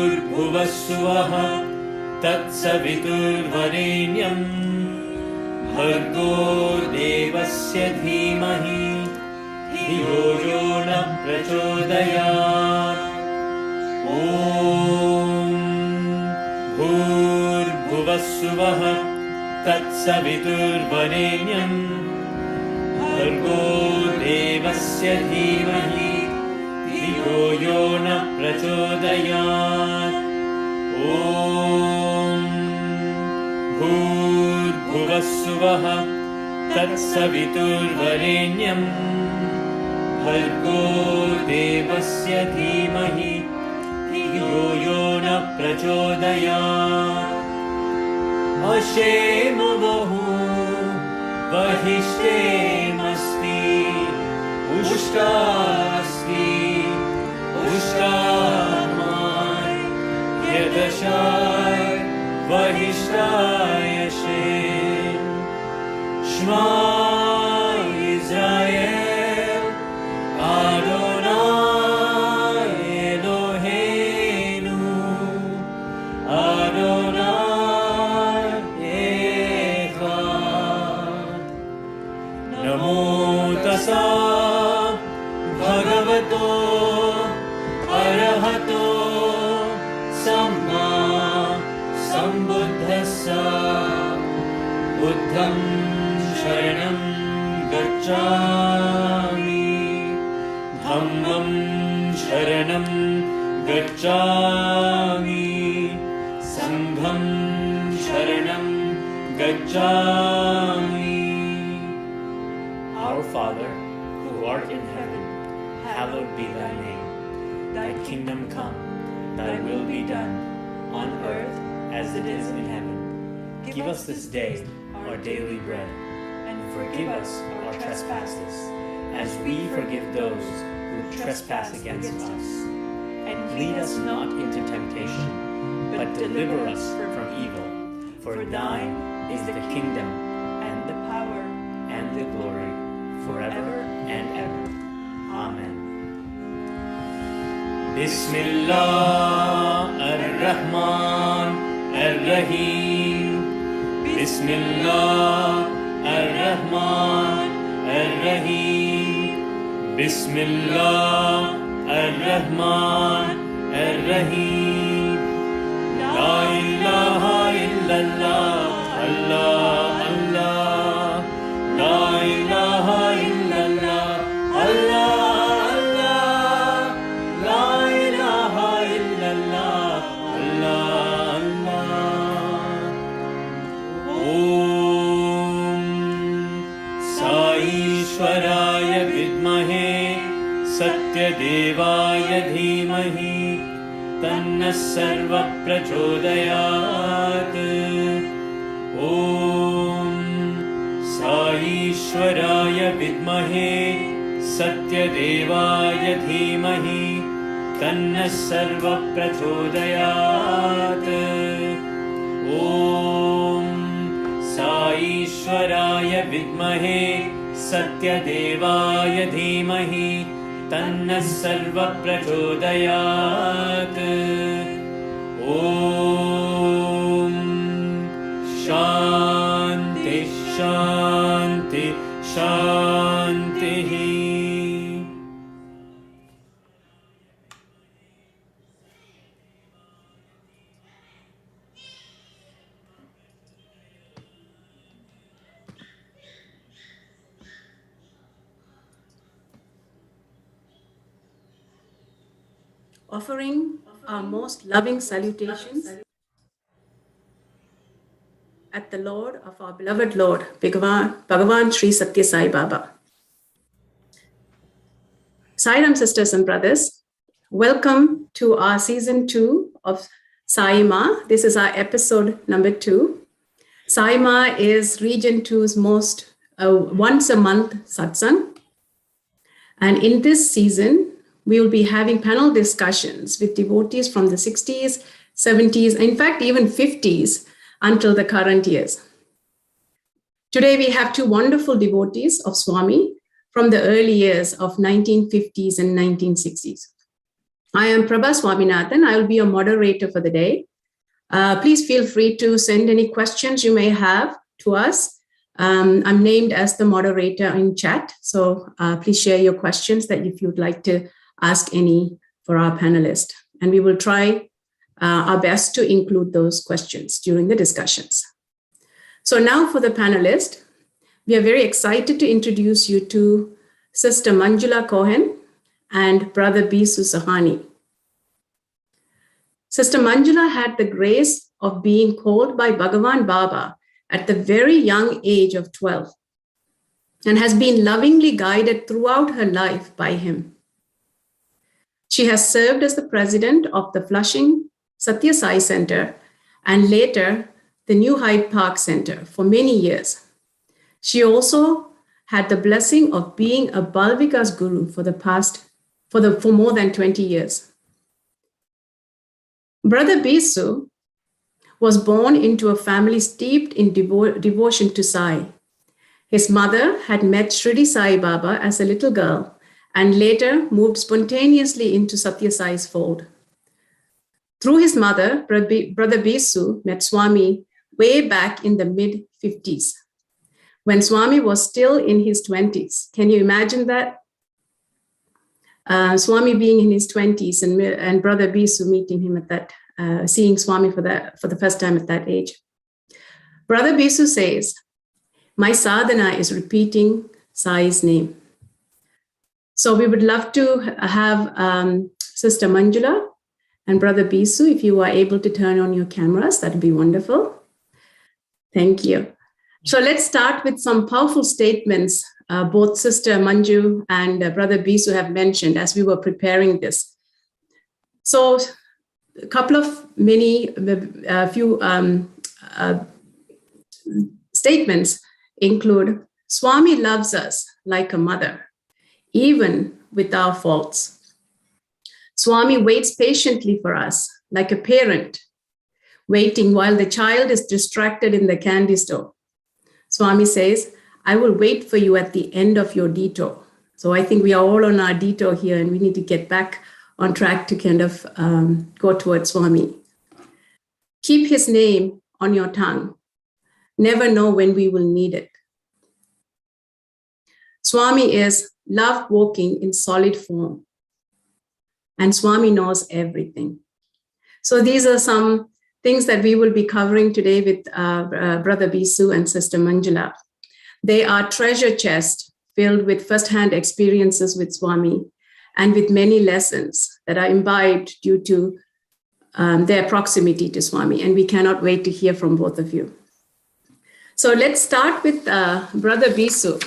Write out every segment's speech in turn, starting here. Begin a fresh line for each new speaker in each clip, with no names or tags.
भूर्भुवस्सुवः तत्सवितुर्वरेण्यं भर्गो देवस्य धीमहि धियो यो न प्रचोदयात्। ॐ भूर्भुवस्सुवः तत्सवितुर्वरेण्यं भर्गो देवस्य धीमहि धियो यो न प्रचोदयात्। ॐ भूर्भुवस्सुवः तत्सवितुर्वरेण्यं भर्गो देवस्य धीमहि धियो यो न प्रचोदयात्। अशेम बहु वहिष्ठेमस्ति उष्टास्ति उष्टामाय यदशाय वहिष्ठाय Shem. श्मा Israel Adonai Eloheinu Adonai Echad। Namo tassa bhagavato arahato samma sambuddhassa। Buddham sharanam gacchami Dhammam sharanam gacchami Sangham sharanam gacchami। Our Father, who art in heaven, hallowed be thy name. Thy kingdom come, thy will be done, on earth as it is in heaven. Give us this day our daily bread, and forgive us our trespasses, as we forgive those who trespass against us. And lead us not into temptation, but deliver us from evil. For thine is the kingdom, and the power, and the glory, forever and ever. Amen. Bismillah ar-Rahman ar-Rahim. Bismillah ar-Rahman ar-Rahim. Bismillah ar-Rahman ar-Rahim. La ilaha illallah, Allah, Allah. La ilaha illallah, Allah, Allah. La ilaha illallah, Allah, Allah. Om Saishwaraya vidmahe Satyadevaya dhimahi Tanna sarva prachodayat। Om Saishwaraya vidmahe Satyadevaya dhimahi Tanna sarva prachodayat। Om Saishwaraya vidmahe Satyadevaya dhimahi Tanna sarva prachodayat। Om Shanti Shanti Shanti।
Offering our most loving salutations at the Lord of our beloved Lord, Bhagavan Sri Satya Sai Baba. Sairam sisters and brothers, welcome to our season 2 of SAIMA. This is our episode number 2. SAIMA is Region 2's most once a month satsang. And in this season, we will be having panel discussions with devotees from the 60s, 70s, in fact, even 50s until the current years. Today, we have two wonderful devotees of Swami from the early years of 1950s and 1960s. I am Prabha Swaminathan. I will be your moderator for the day. Please feel free to send any questions you may have to us. I'm named as the moderator in chat, so please share your questions that if you'd like to ask any for our panelists. And we will try our best to include those questions during the discussions. So now for the panelists, we are very excited to introduce you to Sister Manjula Cohen and Bro.Bisu Sohani. Sister Manjula had the grace of being called by Bhagavan Baba at the very young age of 12 and has been lovingly guided throughout her life by him. She has served as the president of the Flushing Satya Sai Center and later the New Hyde Park Center for many years. She also had the blessing of being a Balvika's guru for more than 20 years. Bro.Bisu was born into a family steeped in devotion to Sai. His mother had met Shirdi Sai Baba as a little girl and later moved spontaneously into Satya Sai's fold. Through his mother, Bro.Bisu met Swami way back in the mid-50s, when Swami was still in his 20s. Can you imagine that? Swami being in his 20s and Bro.Bisu meeting him at that, seeing Swami for the first time at that age. Bro.Bisu says, my sadhana is repeating Sai's name. So we would love to have Sister Manjula and Bro.Bisu, if you are able to turn on your cameras, that would be wonderful. Thank you. So let's start with some powerful statements both Sister Manju and Bro.Bisu have mentioned as we were preparing this. So a couple of few statements include, Swami loves us like a mother, even with our faults. Swami waits patiently for us like a parent, waiting while the child is distracted in the candy store. Swami says, I will wait for you at the end of your detour. So I think we are all on our detour here and we need to get back on track to kind of go towards Swami. Keep his name on your tongue. Never know when we will need it. Swami is love walking in solid form. And Swami knows everything. So these are some things that we will be covering today with Bro.Bisu and Sister Manjula. They are treasure chests filled with firsthand experiences with Swami and with many lessons that are imbibed due to their proximity to Swami. And we cannot wait to hear from both of you. So let's start with Bro.Bisu.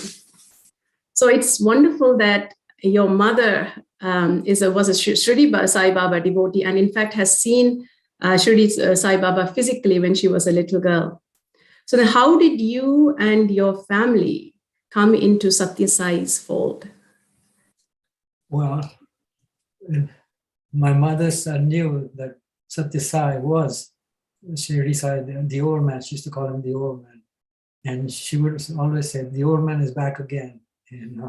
So it's wonderful that your mother was a Shirdi Sai Baba devotee and in fact has seen Shirdi Sai Baba physically when she was a little girl. So then how did you and your family come into Satya Sai's fold?
Well, my mother knew that Satya Sai was Shirdi Sai, the old man. She used to call him the old man. And she would always say, the old man is back again. And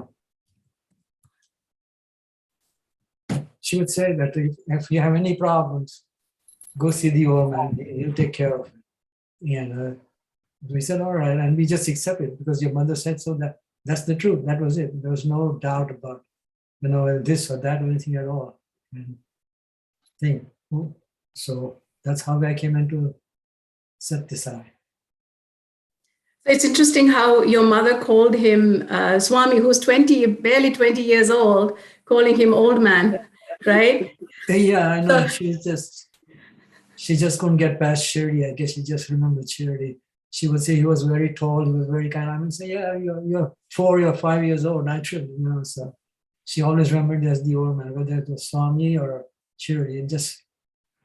she would say that if you have any problems, go see the old man, he'll take care of it. And we said, all right, and we just accepted it because your mother said so, that's the truth, that was it. There was no doubt about, this or that or anything at all. And so that's how I came into Satya Sai.
It's interesting how your mother called him Swami, who's barely 20 years old, calling him old man, right?
Yeah, I know. She just couldn't get past Shirdi. I guess she just remembered Shirdi. She would say he was very tall, he was very kind. I would say, yeah, you're 4 or 5 years old, naturally, So she always remembered as the old man, whether it was Swami or Shirdi. And just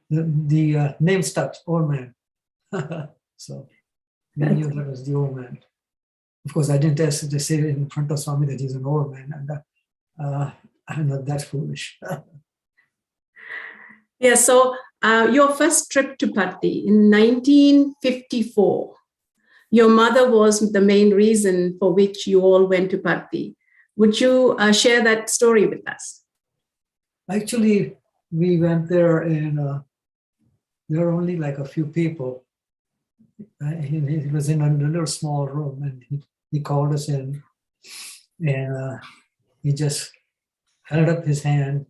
the name stuck, old man. So we knew that was the old man. Of course, I didn't ask to say in front of Swami that he's an old man. And I'm not that foolish.
Yeah, so your first trip to Patti in 1954, your mother was the main reason for which you all went to Bhakti. Would you share that story with us?
Actually, we went there and there were only like a few people. He was in a little small room, and he called us in, and he just held up his hand,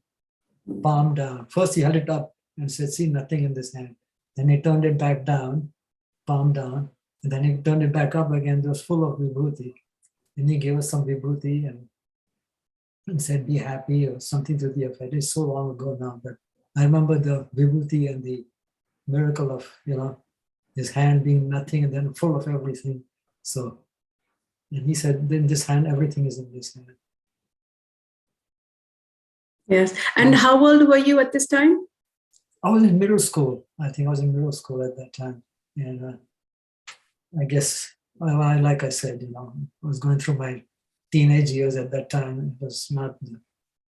palm down. First he held it up and said, see, nothing in this hand. Then he turned it back down, palm down, and then he turned it back up again. It was full of vibhuti. And he gave us some vibhuti and said, be happy, or something to the effect. It's so long ago now, but I remember the vibhuti and the miracle of, his hand being nothing and then full of everything. So, and he said, in this hand, everything is in this hand.
Yes. And how old were you at this time?
I was in middle school. I think I was in middle school at that time. And I guess, like I said, I was going through my teenage years at that time. It was not the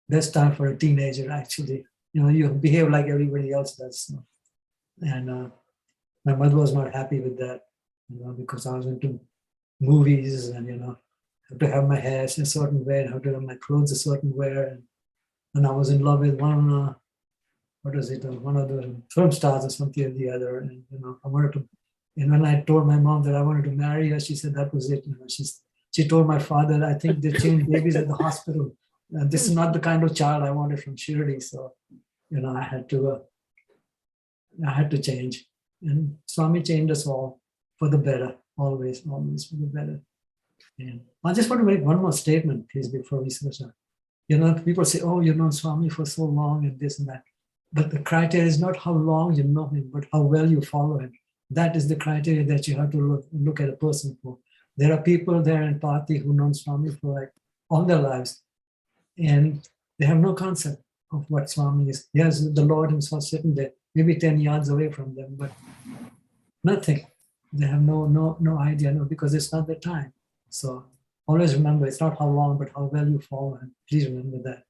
best time for a teenager, actually. You behave like everybody else does. And my mother was not happy with that, because I was into movies and, have to have my hair a certain way and have to have my clothes a certain way. And I was in love with one, one of the film stars or something or the other. And, I wanted to, and when I told my mom that I wanted to marry her, she said that was it. She told my father, I think they changed babies at the hospital. This is not the kind of child I wanted from Shirdi. So, I had to change. And Swami changed us all for the better, always for the better. And I just want to make one more statement, please, before we switch on. People say, oh, you've known Swami for so long and this and that. But the criteria is not how long you know him, but how well you follow him. That is the criteria that you have to look at a person for. There are people there in Pati who know Swami for like all their lives, and they have no concept of what Swami is. Yes, the Lord himself sitting there, maybe 10 yards away from them, but nothing. They have no idea, because it's not their time. So always remember, it's not how long, but how well you follow him. Please remember that.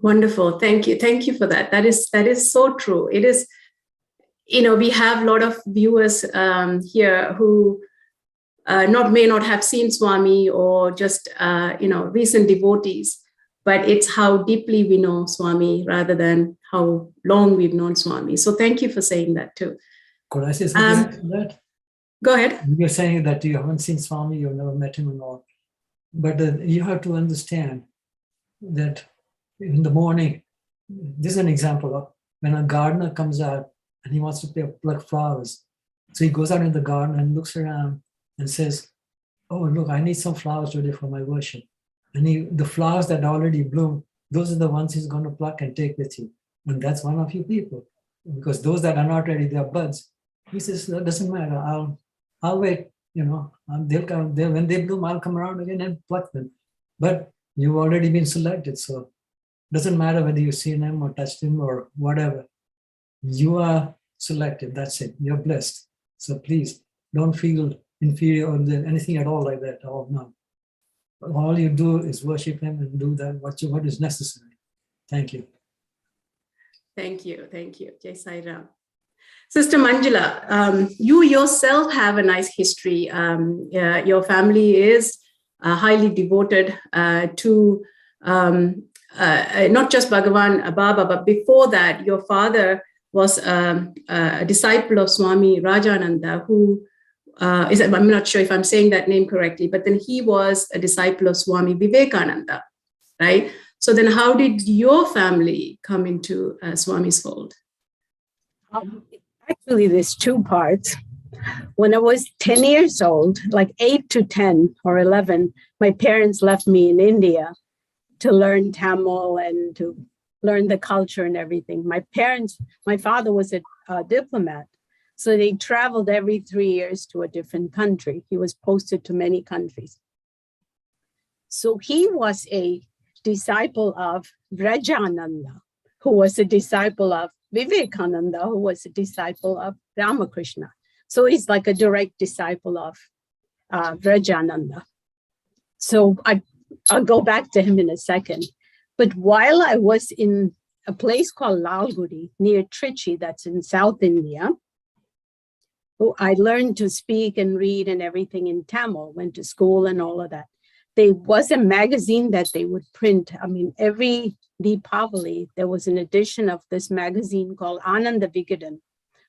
Wonderful. Thank you. Thank you for that. That is so true. It is, we have a lot of viewers here who may not have seen Swami or just, recent devotees, but it's how deeply we know Swami rather than how long we've known Swami. So thank you for saying that too.
Could I say something to that?
Go ahead.
You're saying that you haven't seen Swami, you've never met him and all. But you have to understand that in the morning, this is an example of when a gardener comes out and he wants to pluck flowers. So he goes out in the garden and looks around and says, oh, look, I need some flowers today for my worship. And the flowers that already bloom, those are the ones he's going to pluck and take with you. And that's one of you people. Because those that are not ready, they're buds. He says, that doesn't matter. I'll wait, they'll come. When they bloom, I'll come around again and pluck them. But you've already been selected. So it doesn't matter whether you've seen him or touched him or whatever. You are selected. That's it. You're blessed. So please don't feel inferior or anything at all like that. Oh, no. All you do is worship him and do that what is necessary. Thank you.
Thank you. Thank you. Jai Sai Ram. Sister Manjula, you yourself have a nice history. Your family is highly devoted to not just Bhagavan Baba, but before that, your father was a disciple of Swami Rajananda, who I'm not sure if I'm saying that name correctly, but then he was a disciple of Swami Vivekananda, right? So then how did your family come into Swami's fold?
Actually, there's two parts. When I was 10 years old, like 8 to 10 or 11, my parents left me in India to learn Tamil and to learn the culture and everything. My father was a diplomat. So they traveled every 3 years to a different country. He was posted to many countries. So he was a disciple of Rajananda, who was a disciple of Vivekananda, who was a disciple of Ramakrishna. So he's like a direct disciple of Rajananda. So I'll go back to him in a second. But while I was in a place called Lalgudi near Trichy, that's in South India, I learned to speak and read and everything in Tamil, went to school and all of that. There was a magazine that they would print. I mean, every Deepavali, there was an edition of this magazine called Ananda Vigadan,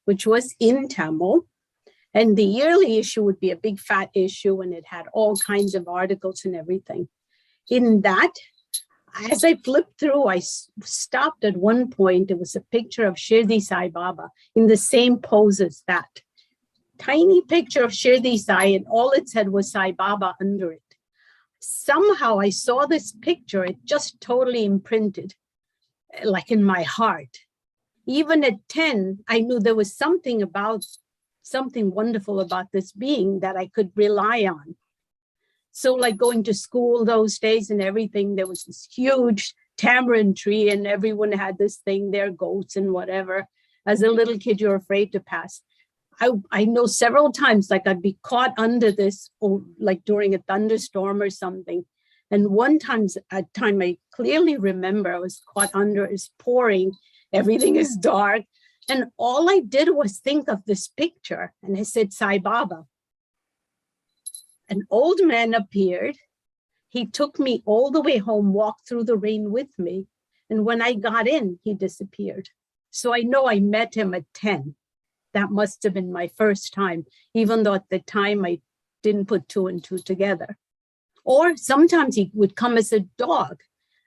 which was in Tamil. And the yearly issue would be a big fat issue, and it had all kinds of articles and everything. In that, as I flipped through, I stopped at one point. It was a picture of Shirdi Sai Baba in the same pose as that. Tiny picture of Shirdi Sai, and all it said was Sai Baba under it. Somehow I saw this picture, it just totally imprinted, like in my heart. Even at 10, I knew there was something wonderful about this being that I could rely on. So like going to school those days and everything, there was this huge tamarind tree and everyone had this thing, their goats and whatever. As a little kid, you're afraid to pass. I know several times, like I'd be caught under this, or like during a thunderstorm or something. And one time I clearly remember I was caught under, it's pouring, everything is dark. And all I did was think of this picture, and I said, Sai Baba. An old man appeared. He took me all the way home, walked through the rain with me. And when I got in, he disappeared. So I know I met him at 10. That must have been my first time, even though at the time I didn't put 2 and 2 together. Or sometimes he would come as a dog.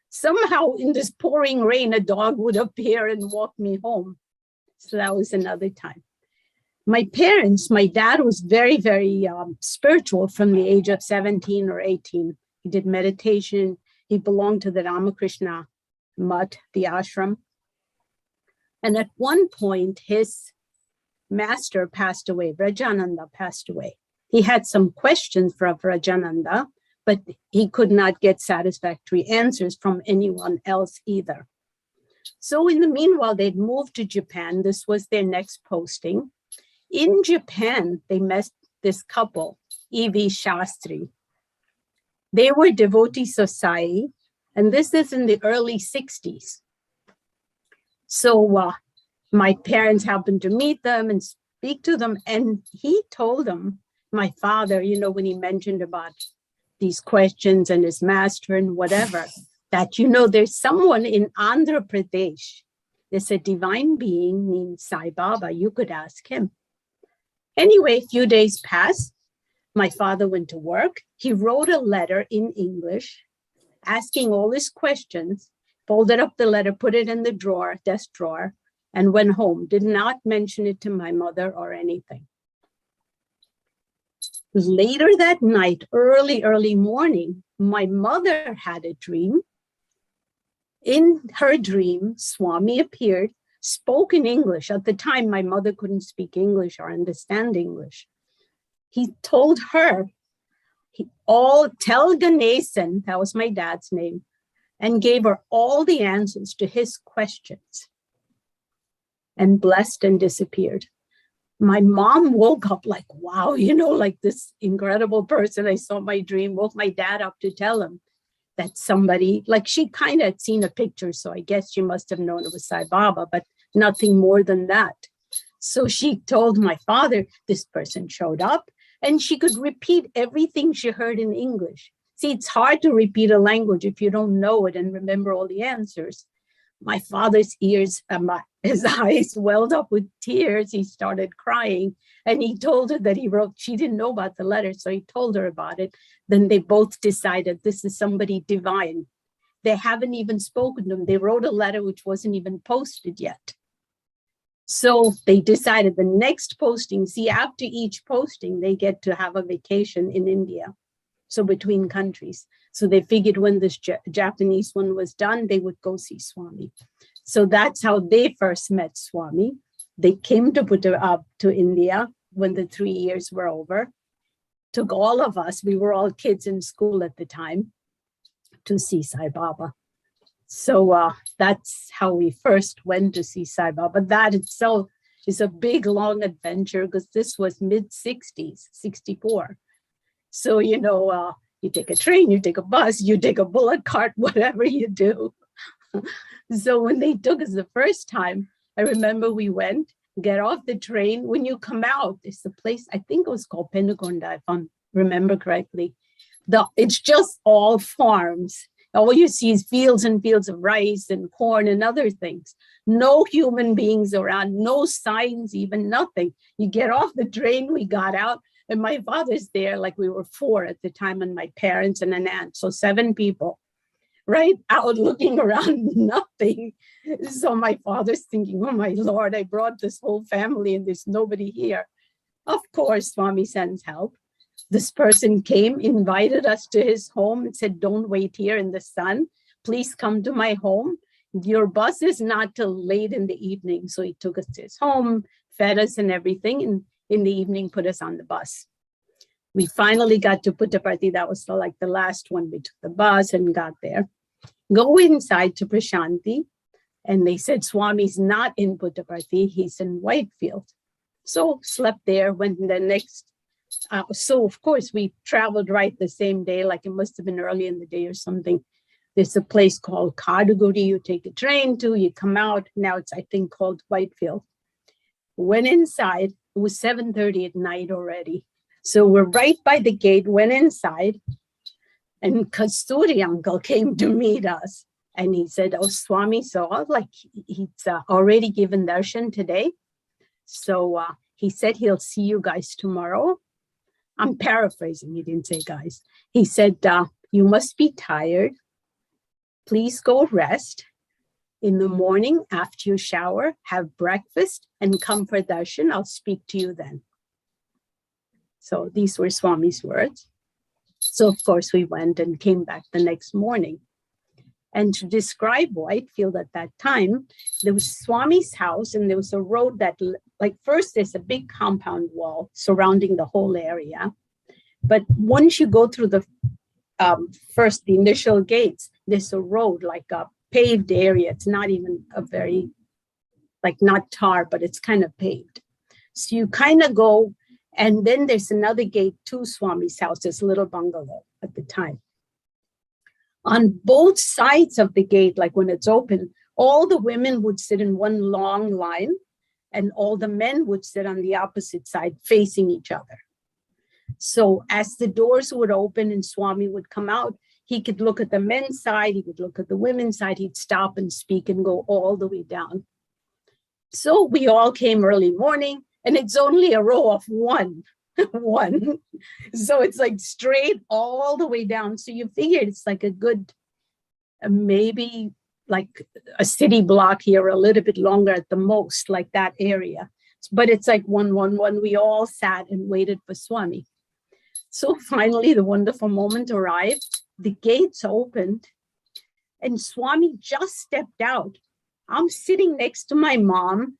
Somehow in this pouring rain, a dog would appear and walk me home. So that was another time. My parents, my dad was very, very spiritual from the age of 17 or 18. He did meditation. He belonged to the Ramakrishna Mutt, the ashram. And at one point, his master passed away, Vrajananda passed away. He had some questions for Vrajananda, but he could not get satisfactory answers from anyone else either. So in the meanwhile, they'd moved to Japan. This was their next posting. In Japan, they met this couple, E.V. Shastri. They were devotees of Sai, and this is in the early 60s. So my parents happened to meet them and speak to them. And he told them, my father, you know, when he mentioned about these questions and his master and whatever, that, you know, there's someone in Andhra Pradesh. There's a divine being named Sai Baba. You could ask him. Anyway, a few days passed. My father went to work. He wrote a letter in English, asking all his questions, folded up the letter, put it in the drawer, desk drawer, and went home. Did not mention it to my mother or anything. Later that night, early morning, my mother had a dream. In her dream, Swami appeared, spoke in English. At the time, my mother couldn't speak English or understand English. He told her, tell Ganesan, that was my dad's name, and gave her all the answers to his questions, and blessed and disappeared. My mom woke up like, wow, you know, like this incredible person. I saw my dream, woke my dad up to tell him that somebody, like she kind of had seen a picture. So I guess she must have known it was Sai Baba, but nothing more than that. So she told my father, this person showed up and she could repeat everything she heard in English. See, it's hard to repeat a language if you don't know it and remember all the answers. My father's ears, his eyes welled up with tears. He started crying and he told her that he wrote, she didn't know about the letter. So he told her about it. Then they both decided this is somebody divine. They haven't even spoken to him. They wrote a letter which wasn't even posted yet. So they decided the next posting, see, after each posting, they get to have a vacation in India. So between countries. So they figured when this Japanese one was done, they would go see Swami. So that's how they first met Swami. They came to India when the 3 years were over. Took all of us, we were all kids in school at the time, to see Sai Baba. So that's how we first went to see Sai Baba. That itself is a big, long adventure because this was mid-60s, 64. So, you know, you take a train, you take a bus, you take a bullock cart, whatever you do. So when they took us the first time, I remember we went get off the train. When you come out, it's the place, I think it was called Penukonda, if I remember correctly. It's just all farms. All you see is fields and fields of rice and corn and other things. No human beings around, no signs, even nothing. You get off the train, we got out, and my father's there, like we were 4 at the time, and my parents and an aunt, so 7 people, right out looking around, nothing. So my father's thinking, oh my Lord, I brought this whole family and there's nobody here. Of course, Swami sends help. This person came, invited us to his home and said, don't wait here in the sun. Please come to my home. Your bus is not till late in the evening. So he took us to his home, fed us and everything, and in the evening put us on the bus. We finally got to Puttaparthi. That was like the last one. We took the bus and got there. Go inside to Prashanti. And they said, Swami's not in Puttaparthi. He's in Whitefield. So slept there, went the next. So of course we traveled right the same day, like it must have been early in the day or something. There's a place called Kaduguri you take a train to, you come out. Now it's, I think, called Whitefield. Went inside, it was 7:30 at night already. So we're right by the gate, went inside, and Kasturi uncle came to meet us. And he said, oh, Swami saw, like he's already given darshan today. So he said he'll see you guys tomorrow. I'm paraphrasing, he didn't say guys. He said, you must be tired. Please go rest. In the morning, after you shower, have breakfast and come for darshan. I'll speak to you then. So these were Swami's words. So of course we went and came back the next morning. And to describe Whitefield at that time, there was Swami's house and there was a road that, like first there's a big compound wall surrounding the whole area. But once you go through the the initial gates, there's a road, like a paved area. It's not even a very, like not tar, but it's kind of paved. So you kind of go, and then there's another gate to Swami's house, this little bungalow at the time. On both sides of the gate, like when it's open, all the women would sit in one long line and all the men would sit on the opposite side facing each other. So as the doors would open and Swami would come out, he could look at the men's side, he would look at the women's side, he'd stop and speak and go all the way down. So we all came early morning and it's only a row of one. So it's like straight all the way down. So you figure it's like a good, maybe like a city block here, a little bit longer at the most, like that area. But it's like one. We all sat and waited for Swami. So finally, the wonderful moment arrived. The gates opened and Swami just stepped out. I'm sitting next to my mom.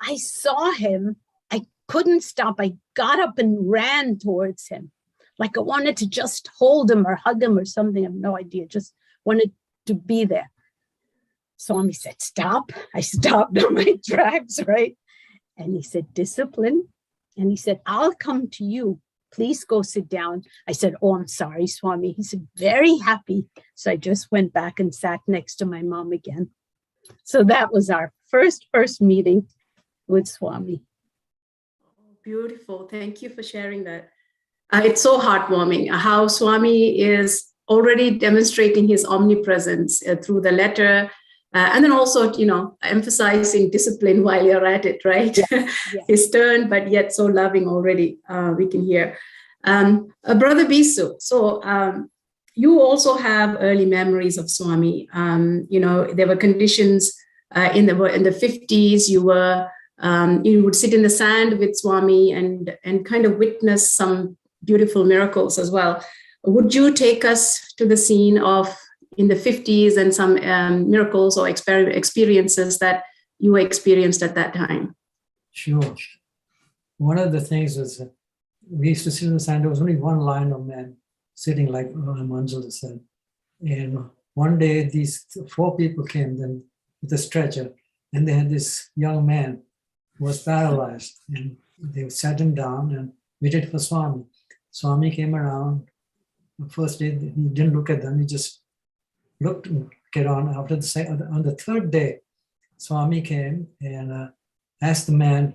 I saw him. I couldn't stop. I got up and ran towards him. Like I wanted to just hold him or hug him or something. I have no idea. Just wanted to be there. Swami said, stop. I stopped on my tracks, right? And he said, discipline. And he said, I'll come to you. Please go sit down. I said, oh, I'm sorry, Swami. He said, very happy. So I just went back and sat next to my mom again. So that was our first meeting with Swami.
Beautiful. Thank you for sharing that. It's so heartwarming how Swami is already demonstrating his omnipresence through the letter. And then also, emphasizing discipline while you're at it, right? Yeah. He's stern, but yet so loving already, we can hear. Brother Bisu, so you also have early memories of Swami. There were conditions in the 50s. You would sit in the sand with Swami and kind of witness some beautiful miracles as well. Would you take us to the scene of in the 50s and some miracles or experiences that you experienced at that time?
Sure. One of the things was we used to sit in the sand. There was only one line of men sitting, like Manjula said. And one day, these 4 people came then with a stretcher, and they had this young man who was paralyzed. And they sat him down and waited for Swami. Swami came around. The first day, he didn't look at them. He just looked and get on. On the 3rd day, Swami came and asked the man,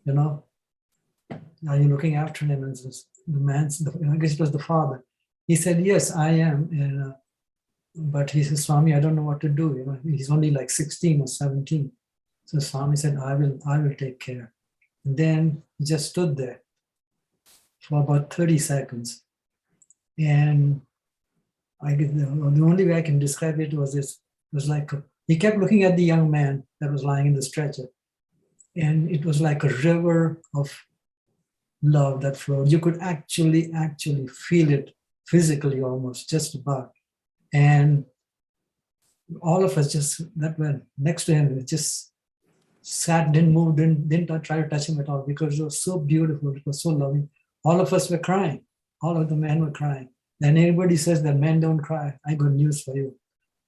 are you looking after him? And the man's, I guess it was the father. He said, yes, I am. And but he says, Swami, I don't know what to do. He's only like 16 or 17. So Swami said, I will take care. And then he just stood there for about 30 seconds. And the only way I can describe it was this. It was like he kept looking at the young man that was lying in the stretcher. And it was like a river of love that flowed. You could actually feel it physically almost, just about. And all of us that were next to him, just sat, didn't move, didn't try to touch him at all, because it was so beautiful, it was so loving. All of us were crying. All of the men were crying. And anybody says that men don't cry, I got news for you.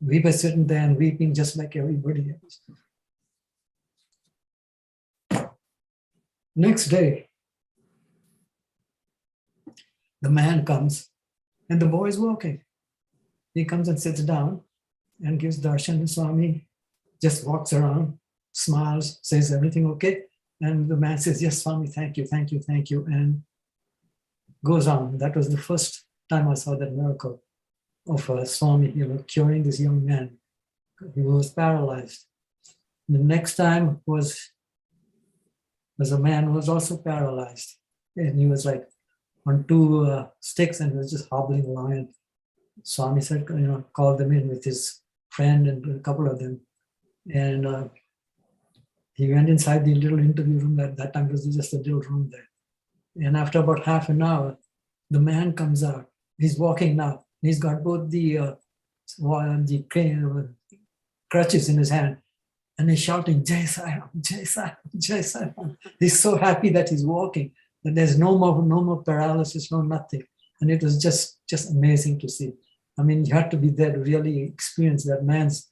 We were sitting there and weeping just like everybody else. Next day, the man comes and the boy is walking. He comes and sits down and gives darshan to Swami, just walks around, smiles, says everything okay. And the man says, yes, Swami, thank you, and goes on. That was the first time I saw that miracle of Swami, curing this young man. He was paralyzed. The next time was a man who was also paralyzed. And he was like on two sticks and he was just hobbling along. And Swami said, called them in with his friend and a couple of them. And he went inside the little interview room. At that time, it was just a little room there. And after about half an hour, the man comes out. He's walking now. He's got both the crutches in his hand. And he's shouting, Jai Sai, Jai Sai, Jai Sai. He's so happy that he's walking. That there's no more paralysis, no nothing. And it was just amazing to see. I mean, you had to be there to really experience that man's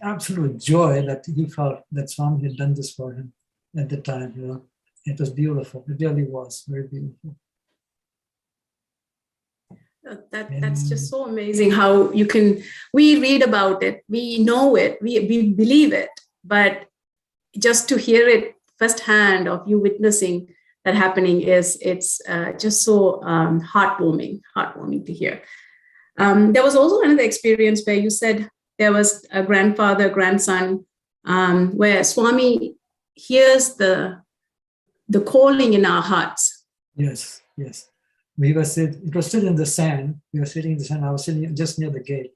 absolute joy that he felt that Swami had done this for him at the time. It was beautiful. It really was very beautiful.
That's just so amazing how we read about it, we know it, we believe it, but just to hear it firsthand of you witnessing that happening it's just so heartwarming to hear. There was also another experience where you said there was a grandfather, grandson, where Swami hears the calling in our hearts.
Yes. It was still in the sand. We were sitting in the sand. I was sitting just near the gate.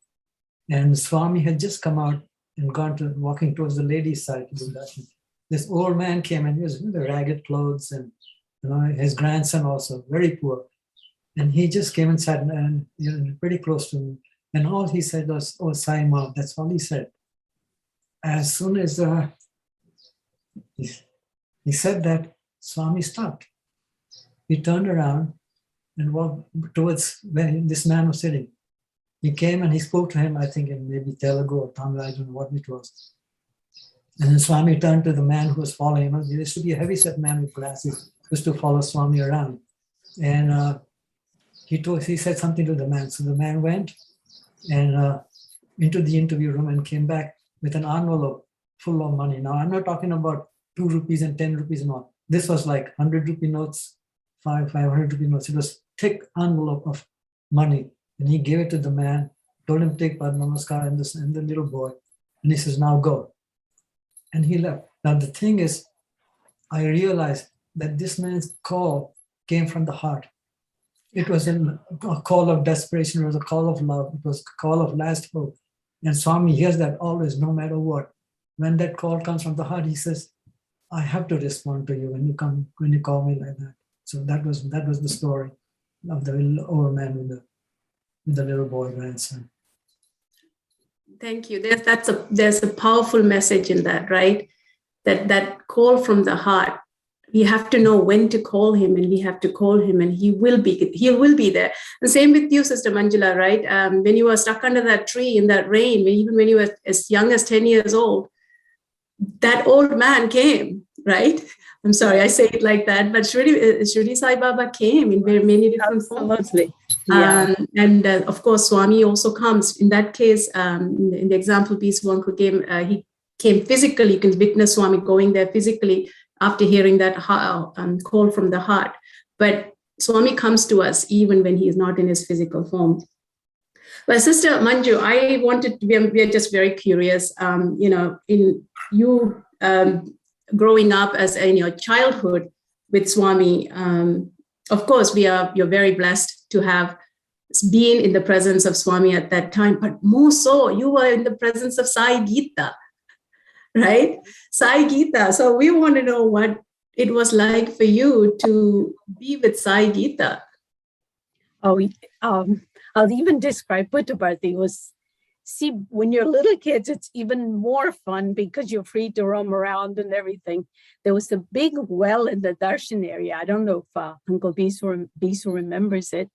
And Swami had just come out and walking towards the ladies' side to do that. This old man came and he was in the ragged clothes and his grandson also, very poor. And he just came and sat and pretty close to me. And all he said was, oh, SAIMA. That's all he said. As soon as he said that, Swami stopped. He turned around and walked towards where this man was sitting. He came and he spoke to him, I think in maybe Telugu or Tamil, I don't know what it was. And then Swami turned to the man who was following him. He used to be a heavyset man with glasses, used to follow Swami around. And he said something to the man. So the man went and into the interview room and came back with an envelope full of money. Now, I'm not talking about 2 rupees and 10 rupees and all. This was like 100 rupee notes, 500 rupee notes. It was thick envelope of money. And he gave it to the man, told him to take Padma Namaskar and the little boy. And he says, now go. And he left. Now the thing is, I realized that this man's call came from the heart. It was a call of desperation. It was a call of love. It was a call of last hope. And Swami hears that always, no matter what. When that call comes from the heart, he says, I have to respond to you when you call me like that. So that was the story of the old man with the little boy grandson.
Thank you. There's a powerful message in that, right? That call from the heart. We have to know when to call him, and we have to call him, and he will be there. The same with you, Sister Manjula, right? When you were stuck under that tree in that rain, even when you were as young as 10 years old, that old man came, right? I'm sorry, I say it like that, but Shirdi Sai Baba came in very many different forms.
Absolutely. Yeah.
And of course, Swami also comes. In that case, in the example piece one could give, he came physically. You can witness Swami going there physically after hearing that call from the heart. But Swami comes to us even when he is not in his physical form. Well, Sister Manju, we are just very curious, in you growing up as in your childhood with Swami. Of course, you're very blessed to have been in the presence of Swami at that time, but more so, you were in the presence of Sai Gita, right? Sai Gita. So we want to know what it was like for you to be with Sai Gita.
I'll even describe Puttaparthi was, see, when you're little kids, it's even more fun because you're free to roam around and everything. There was a big well in the darshan area. I don't know if Uncle Bisu remembers it.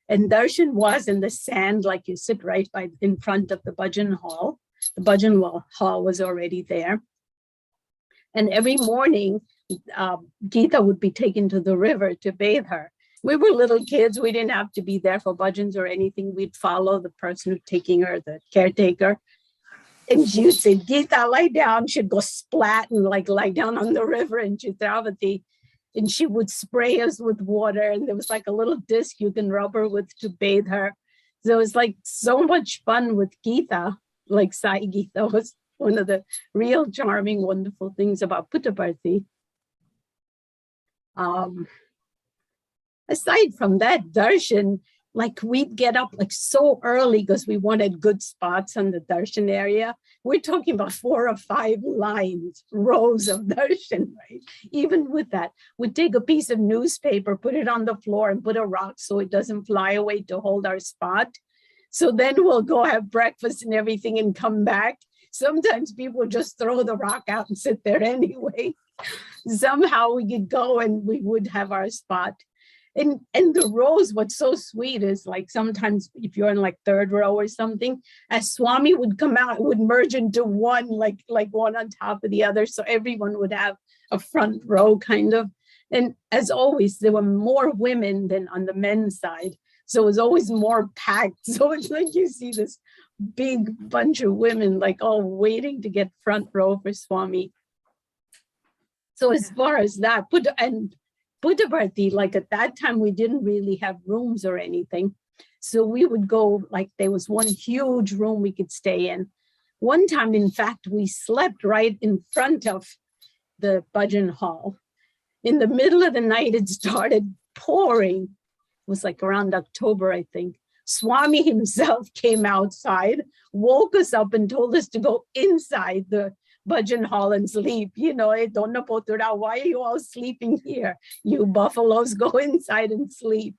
And darshan was in the sand, like you sit right in front of the bhajan hall. The bhajan hall was already there. And every morning, Gita would be taken to the river to bathe her. We were little kids. We didn't have to be there for bhajans or anything. We'd follow the person who's taking her, the caretaker. And she would say, Gita, lie down. She'd go splat and lie down on the river in Chitravati. And she would spray us with water. And there was like a little disc you can rub her with to bathe her. So it was like so much fun with Gita, like Sai Gita was one of the real charming, wonderful things about Puttaparthi. Aside from that, darshan, we'd get up so early because we wanted good spots on the darshan area. We're talking about 4 or 5 rows of darshan, right? Even with that, we'd take a piece of newspaper, put it on the floor and put a rock so it doesn't fly away to hold our spot. So then we'll go have breakfast and everything and come back. Sometimes people just throw the rock out and sit there anyway. Somehow we could go and we would have our spot. And the rows, what's so sweet is sometimes if you're in 3rd row or something, as Swami would come out, it would merge into one, like one on top of the other. So everyone would have a front row kind of. And as always, there were more women than on the men's side. So it was always more packed. So it's like you see this big bunch of women all waiting to get front row for Swami. So as far as that, Puttaparthi, at that time, we didn't really have rooms or anything. So we would go, there was one huge room we could stay in. One time, in fact, we slept right in front of the bhajan hall. In the middle of the night, it started pouring. It was around October, I think. Swami himself came outside, woke us up and told us to go inside the bhajan hall and sleep. Why are you all sleeping here? You buffaloes, go inside and sleep.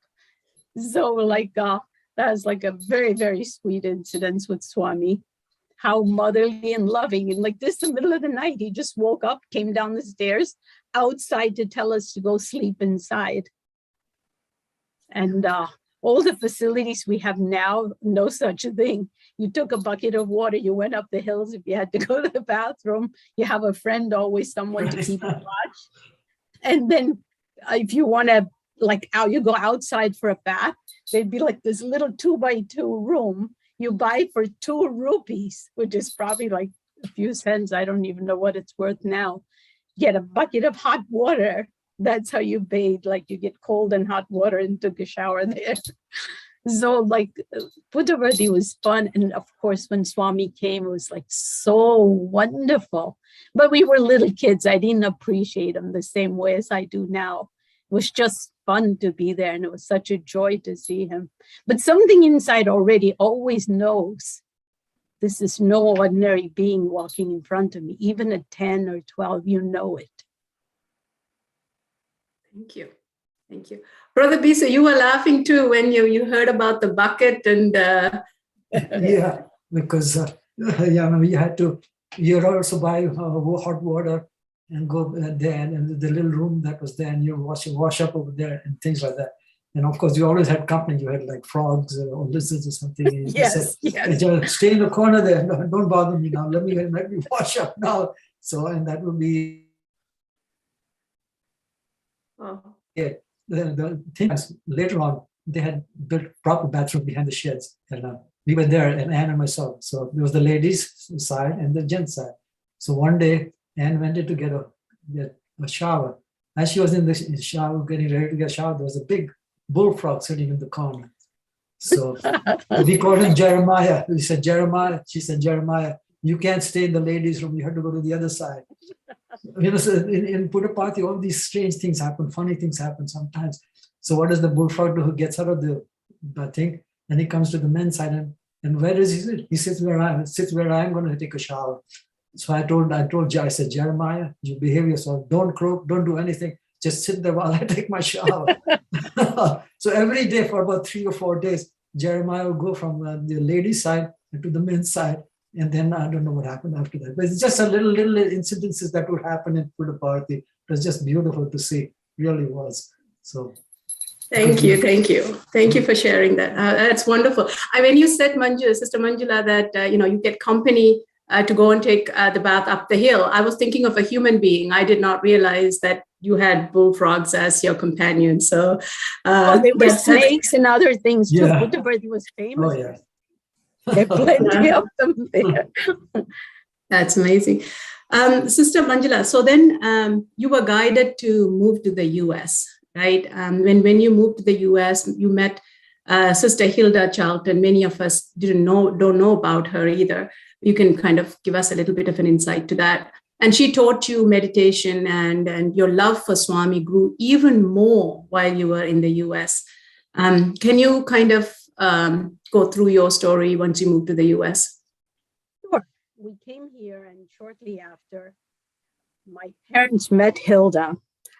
So that was a very, very sweet incident with Swami. How motherly and loving. And this in the middle of the night, he just woke up, came down the stairs outside to tell us to go sleep inside. And all the facilities we have now, no such a thing. You took a bucket of water, you went up the hills. If you had to go to the bathroom, you have a friend, always someone to keep a watch. And then if you want to, you go outside for a bath, they'd be this little 2x2 room you buy for 2 rupees, which is probably a few cents. I don't even know what it's worth now. Get a bucket of hot water. That's how you bathe. You get cold and hot water and took a shower there. So Puttaparthi was fun. And of course, when Swami came, it was so wonderful. But we were little kids. I didn't appreciate him the same way as I do now. It was just fun to be there. And it was such a joy to see him. But something inside already always knows this is no ordinary being walking in front of me. Even at 10 or 12, you know it.
Thank you. Thank you. Brother Bisu, you were laughing too when you heard about the bucket and...
Yeah, because we had to, you also buy hot water and go there and the little room that was there and you wash up over there and things like that. And of course, you always had company. You had frogs or lizards or something.
Yes.
Stay in the corner there. No, don't bother me now. Let me wash up now. So, and that would be...
Oh.
Yeah, the thing is, later on, they had built proper bathroom behind the sheds. And we were there, and Anne and myself. So there was the ladies' side and the gents' side. So one day, Anne went in to get a shower. As she was in the shower, getting ready to get a shower, there was a big bullfrog sitting in the corner. So we called him Jeremiah. We said, Jeremiah. She said, Jeremiah, you can't stay in the ladies' room. You have to go to the other side. So in Puttaparthi, all these strange things happen, funny things happen sometimes. So what does the bullfrog do? He gets out of the thing and he comes to the men's side. And where does he sit? He sits where I am going to take a shower. So I said, Jeremiah, you behave yourself. Don't croak. Don't do anything. Just sit there while I take my shower. So every day for about 3 or 4 days, Jeremiah will go from the ladies' side to the men's side. And then I don't know what happened after that. But it's just a little incidences that would happen in Puttaparthi. It was just beautiful to see. It really was. So
Thank you for sharing that. That's wonderful. When you said, Sister Manjula, that you get company to go and take the bath up the hill, I was thinking of a human being. I did not realize that you had bullfrogs as your companions. So
there were snakes and other things too.
Yeah.
Puttaparthi was famous.
Oh yeah.
There are plenty of them there.
That's amazing. Sister Manjula, so then you were guided to move to the US, right? When you moved to the US, you met Sister Hilda Charlton. Many of us don't know about her either. You can kind of give us a little bit of an insight to that. And she taught you meditation, and your love for Swami grew even more while you were in the US. Can you kind of go through your story once you moved to the US?
Sure. We came here, and shortly after, my parents met Hilda.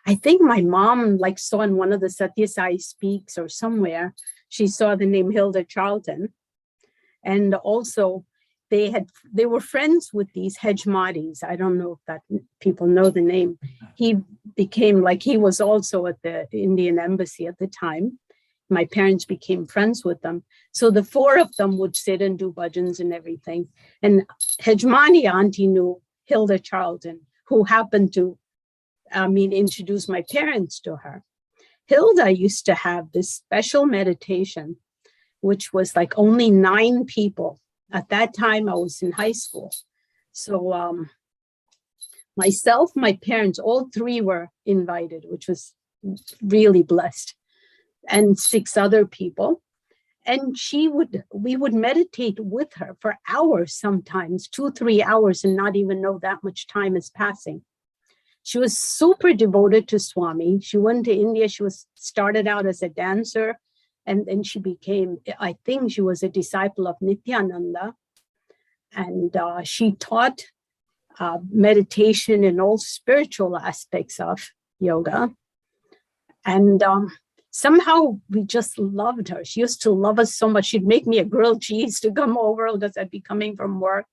I think my mom saw in one of the Satya Sai Speaks or somewhere, she saw the name Hilda Charlton. And also they were friends with these Hejmadis. I don't know if that people know the name. He became he was also at the Indian embassy at the time. My parents became friends with them. So the four of them would sit and do bhajans and everything. And Hejmani auntie knew Hilda Charlton, who happened to, introduce my parents to her. Hilda used to have this special meditation, which was only 9 people. At that time, I was in high school. So myself, my parents, all 3 were invited, which was really blessed, and 6 other people. And we would meditate with her for hours, sometimes 2-3 hours, and not even know that much time is passing. She was super devoted to Swami. She went to India. She started out as a dancer, and then she became, I think she was a disciple of Nityananda. And she taught meditation and all spiritual aspects of yoga. And somehow we just loved her. She used to love us so much. She'd make me a grilled cheese to come over because I'd be coming from work.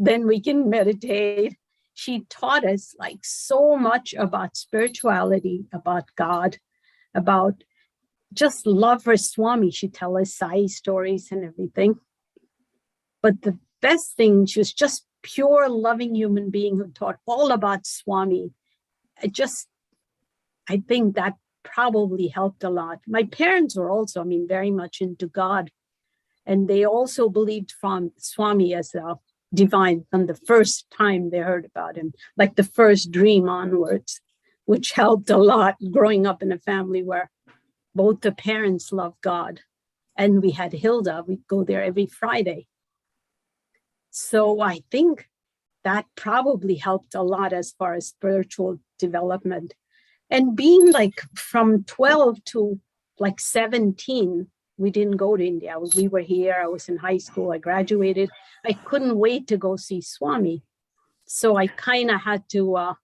Then we can meditate. She taught us so much about spirituality, about God, about just love for Swami. She'd tell us Sai stories and everything. But the best thing, she was just pure loving human being who taught all about Swami. I think that probably helped a lot. My parents were also, very much into God. And they also believed from Swami as a divine from the first time they heard about him, the first dream onwards, which helped a lot growing up in a family where both the parents loved God. And we had Hilda, we'd go there every Friday. So I think that probably helped a lot as far as spiritual development. And being from 12 to 17, we didn't go to India. We were here. I was in high school. I graduated. I couldn't wait to go see Swami. So I kind of had to,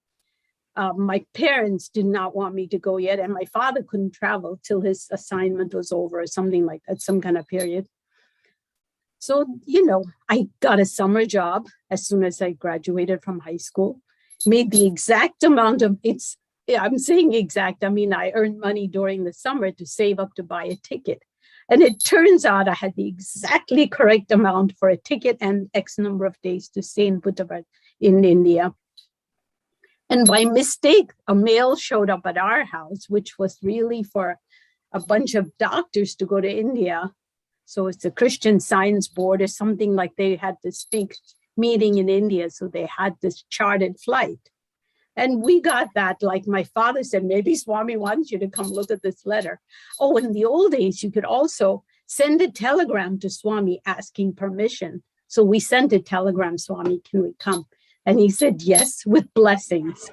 my parents did not want me to go yet. And my father couldn't travel till his assignment was over or something like that, some kind of period. So, I got a summer job as soon as I graduated from high school, made the exact amount of, I'm saying exact, I earned money during the summer to save up to buy a ticket. And it turns out I had the exactly correct amount for a ticket and X number of days to stay in Puttaparthi in India. And by mistake, a mail showed up at our house, which was really for a bunch of doctors to go to India. So it's a Christian Science Board or something they had to speak meeting in India. So they had this chartered flight. And we got that, like my father said, maybe Swami wants you to come look at this letter. Oh, in the old days, you could also send a telegram to Swami asking permission. So we sent a telegram, Swami, can we come? And he said, yes, with blessings.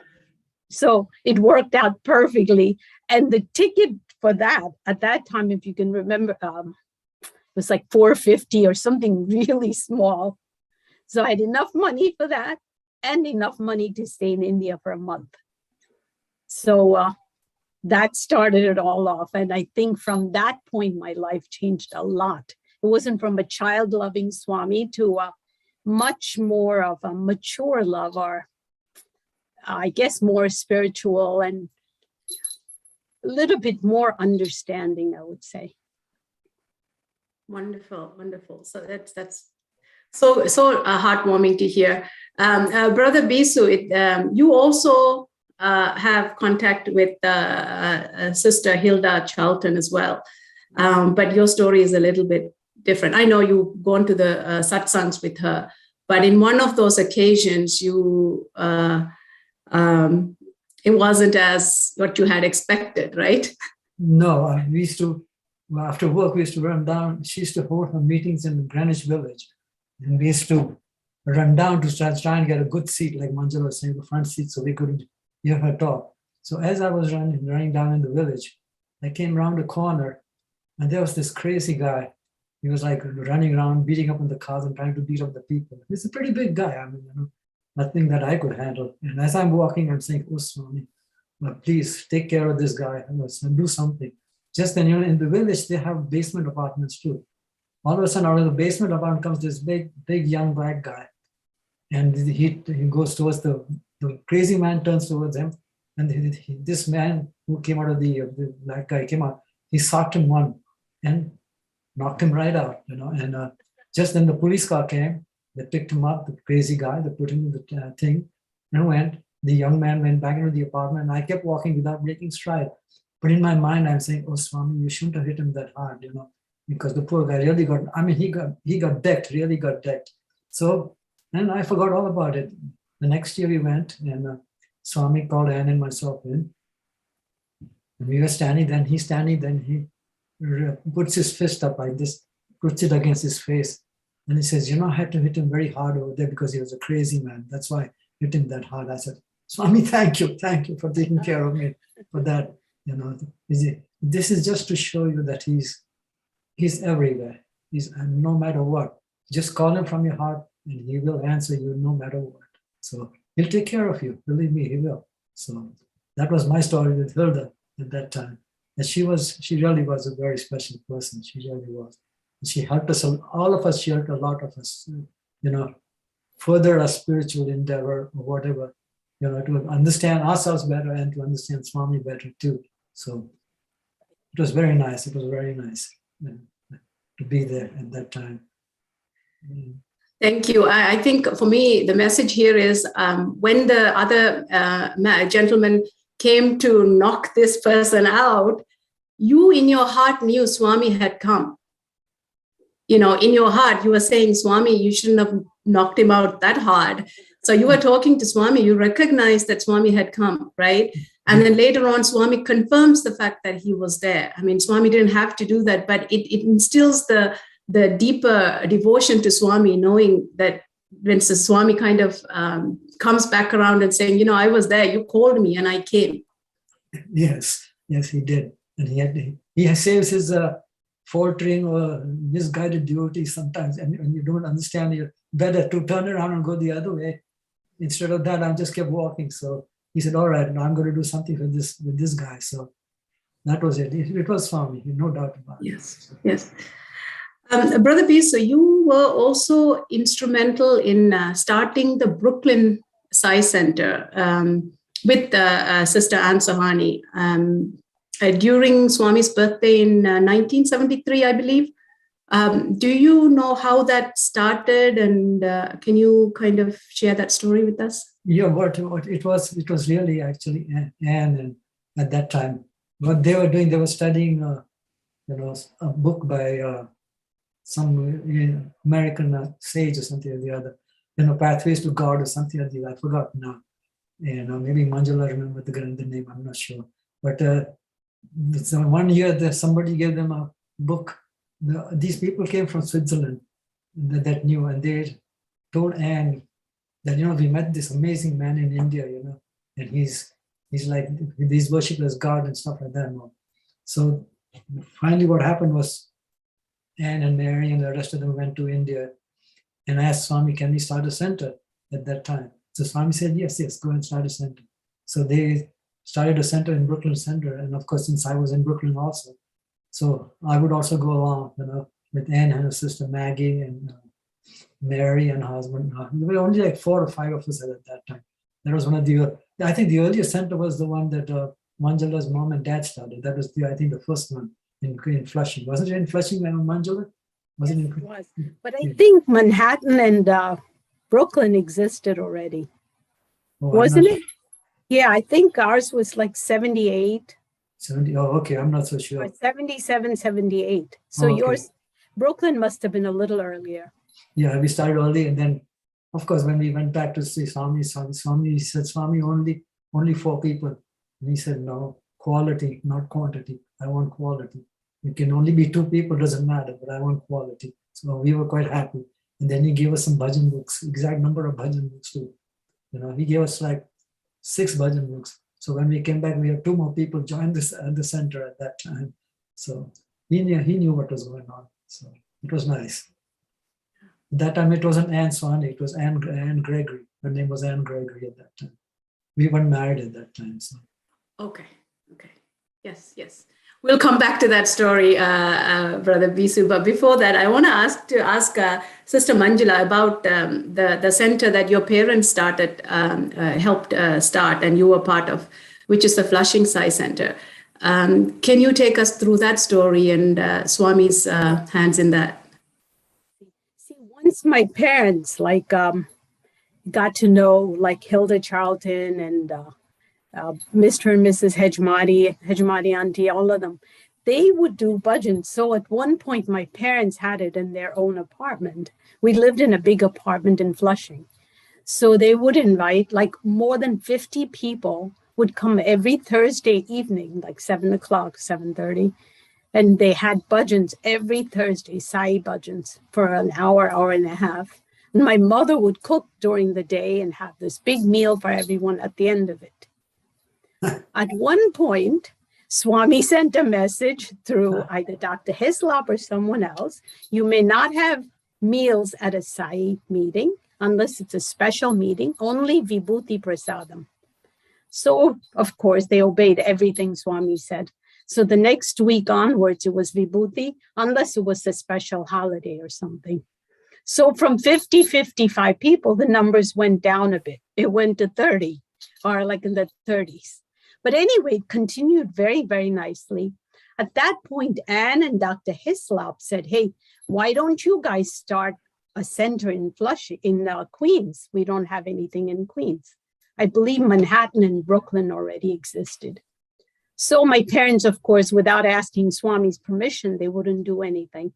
So it worked out perfectly. And the ticket for that, at that time, if you can remember, it was like $4.50 or something really small. So I had enough money for that and enough money to stay in India for a month. So that started it all off. And I think from that point, my life changed a lot. It wasn't from a child-loving Swami to a much more of a mature love, or I guess more spiritual and a little bit more understanding, I would say.
Wonderful, wonderful. So that's so heartwarming to hear. Brother Bisu, you also have contact with Sister Hilda Charlton as well, but your story is a little bit different. I know you've gone to the satsangs with her, but in one of those occasions, you it wasn't as what you had expected, right?
No, we used to, after work, we used to run down. She used to hold her meetings in Greenwich Village. And we used to run down to try and get a good seat, like Manjula was saying, the front seat, so we couldn't hear her talk. So as I was running down in the village, I came around a corner, and there was this crazy guy. He was like running around, beating up on the cars and trying to beat up the people. He's a pretty big guy. I mean, nothing that I could handle. And as I'm walking, I'm saying, oh, Swami, please take care of this guy and do something. Just then, in the village, they have basement apartments too. All of a sudden, out of the basement apartment comes this big young black guy. And he goes towards the crazy man, turns towards him. And this man who came out of the black guy came out, he socked him one and knocked him right out, And just then the police car came, they picked him up, the crazy guy, they put him in the thing and the young man went back into the apartment, and I kept walking without breaking stride. But in my mind, I'm saying, oh, Swami, you shouldn't have hit him that hard, because the poor guy really he got decked, really got decked. So, and I forgot all about it. The next year we went, and Swami called Anne and myself in. And we were standing, then he puts his fist up like this, puts it against his face. And he says, I had to hit him very hard over there because he was a crazy man. That's why I hit him that hard. I said, Swami, thank you for taking care of me for that. This is just to show you that he's everywhere. And no matter what, just call him from your heart and he will answer you no matter what. So he'll take care of you. Believe me, he will. So that was my story with Hilda at that time. And she really was a very special person. She really was. And she helped us, all of us, she helped a lot of us, further our spiritual endeavor or whatever, to understand ourselves better and to understand Swami better too. So it was very nice. It was very nice to be there at that time.
Thank you. I think for me, the message here is when the other gentleman came to knock this person out, you in your heart knew Swami had come. In your heart, you were saying, Swami, you shouldn't have knocked him out that hard. So you were talking to Swami, you recognized that Swami had come, right? And then later on, Swami confirms the fact that he was there. I mean, Swami didn't have to do that, but it instills the deeper devotion to Swami, knowing that when Swami kind of comes back around and saying, I was there, you called me and I came.
Yes, he did. And he saves his faltering or misguided devotees sometimes. And when you don't understand, you're better to turn around and go the other way. Instead of that, I just kept walking. So he said, all right, now I'm going to do something with this guy. So that was it. It was Swami, no doubt about it.
Yes. Brother Bisu, you were also instrumental in starting the Brooklyn Sai Center with Sister Anne Sohani during Swami's birthday in 1973, I believe. Do you know how that started, and can you kind of share that story with us?
Yeah, what it was really actually Anne at that time. What they were doing, they were studying, a book by some American sage or something or the other. pathways to God or something like that. I forgot now. Maybe Manjula remember the name, I'm not sure. But so one year somebody gave them a book. These people came from Switzerland that knew, and they told Anne that, we met this amazing man in India, and he's like, these worshippers God and stuff like that. So finally what happened was Anne and Mary and the rest of them went to India and asked Swami, can we start a center at that time? So Swami said, yes, go and start a center. So they started a center in Brooklyn Center. And of course, since I was in Brooklyn also, so I would also go along, with Anne and her sister Maggie and Mary and her husband. There were only like 4 or 5 of us at that time. That was one of I think the earliest center was the one that Manjula's mom and dad started. That was I think the first one in Flushing. Wasn't it in Flushing, Manjula? Was it?
It was. But I think Manhattan and Brooklyn existed already. Wasn't it? Yeah, I think ours was like 78.
70. Oh, okay. I'm not so sure.
Or 77, 78. So yours, Brooklyn must have been a little earlier.
Yeah, we started early, and then, of course, when we went back to see Swami said, Swami, only 4 people. And he said, no, quality, not quantity. I want quality. It can only be 2 people, doesn't matter, but I want quality. So we were quite happy. And then he gave us some bhajan books, exact number of bhajan books too. He gave us like 6 bhajan books. So when we came back, we had 2 more people join this at the center at that time. So he knew what was going on. So it was nice. At that time, it wasn't Anne Sohani, it was Anne Gregory. Her name was Anne Gregory at that time. We weren't married at that time. So.
Okay. Yes. We'll come back to that story, Brother Bisu. But before that, I want to ask Sister Manjula about the center that your parents helped start, and you were part of, which is the Flushing Sai Center. Can you take us through that story and Swami's hands in that?
See, once my parents got to know like Hilda Charlton and Mr. and Mrs. Hejmati Auntie, all of them, they would do bhajans. So at one point, my parents had it in their own apartment. We lived in a big apartment in Flushing. So they would invite like more than 50 people would come every Thursday evening, like 7 o'clock, 7:30. And they had bhajans every Thursday, Sai bhajans for an hour and a half. And my mother would cook during the day and have this big meal for everyone at the end of it. At one point, Swami sent a message through either Dr. Hislop or someone else. You may not have meals at a Sai meeting unless it's a special meeting, only Vibhuti Prasadam. So, of course, they obeyed everything Swami said. So the next week onwards, it was Vibhuti, unless it was a special holiday or something. So from 50, 55 people, the numbers went down a bit. It went to 30, or like in the 30s. But anyway, it continued very, very nicely. At that point, Anne and Dr. Hislop said, hey, why don't you guys start a center in Flushing, in Queens? We don't have anything in Queens. I believe Manhattan and Brooklyn already existed. So my parents, of course, without asking Swami's permission, they wouldn't do anything.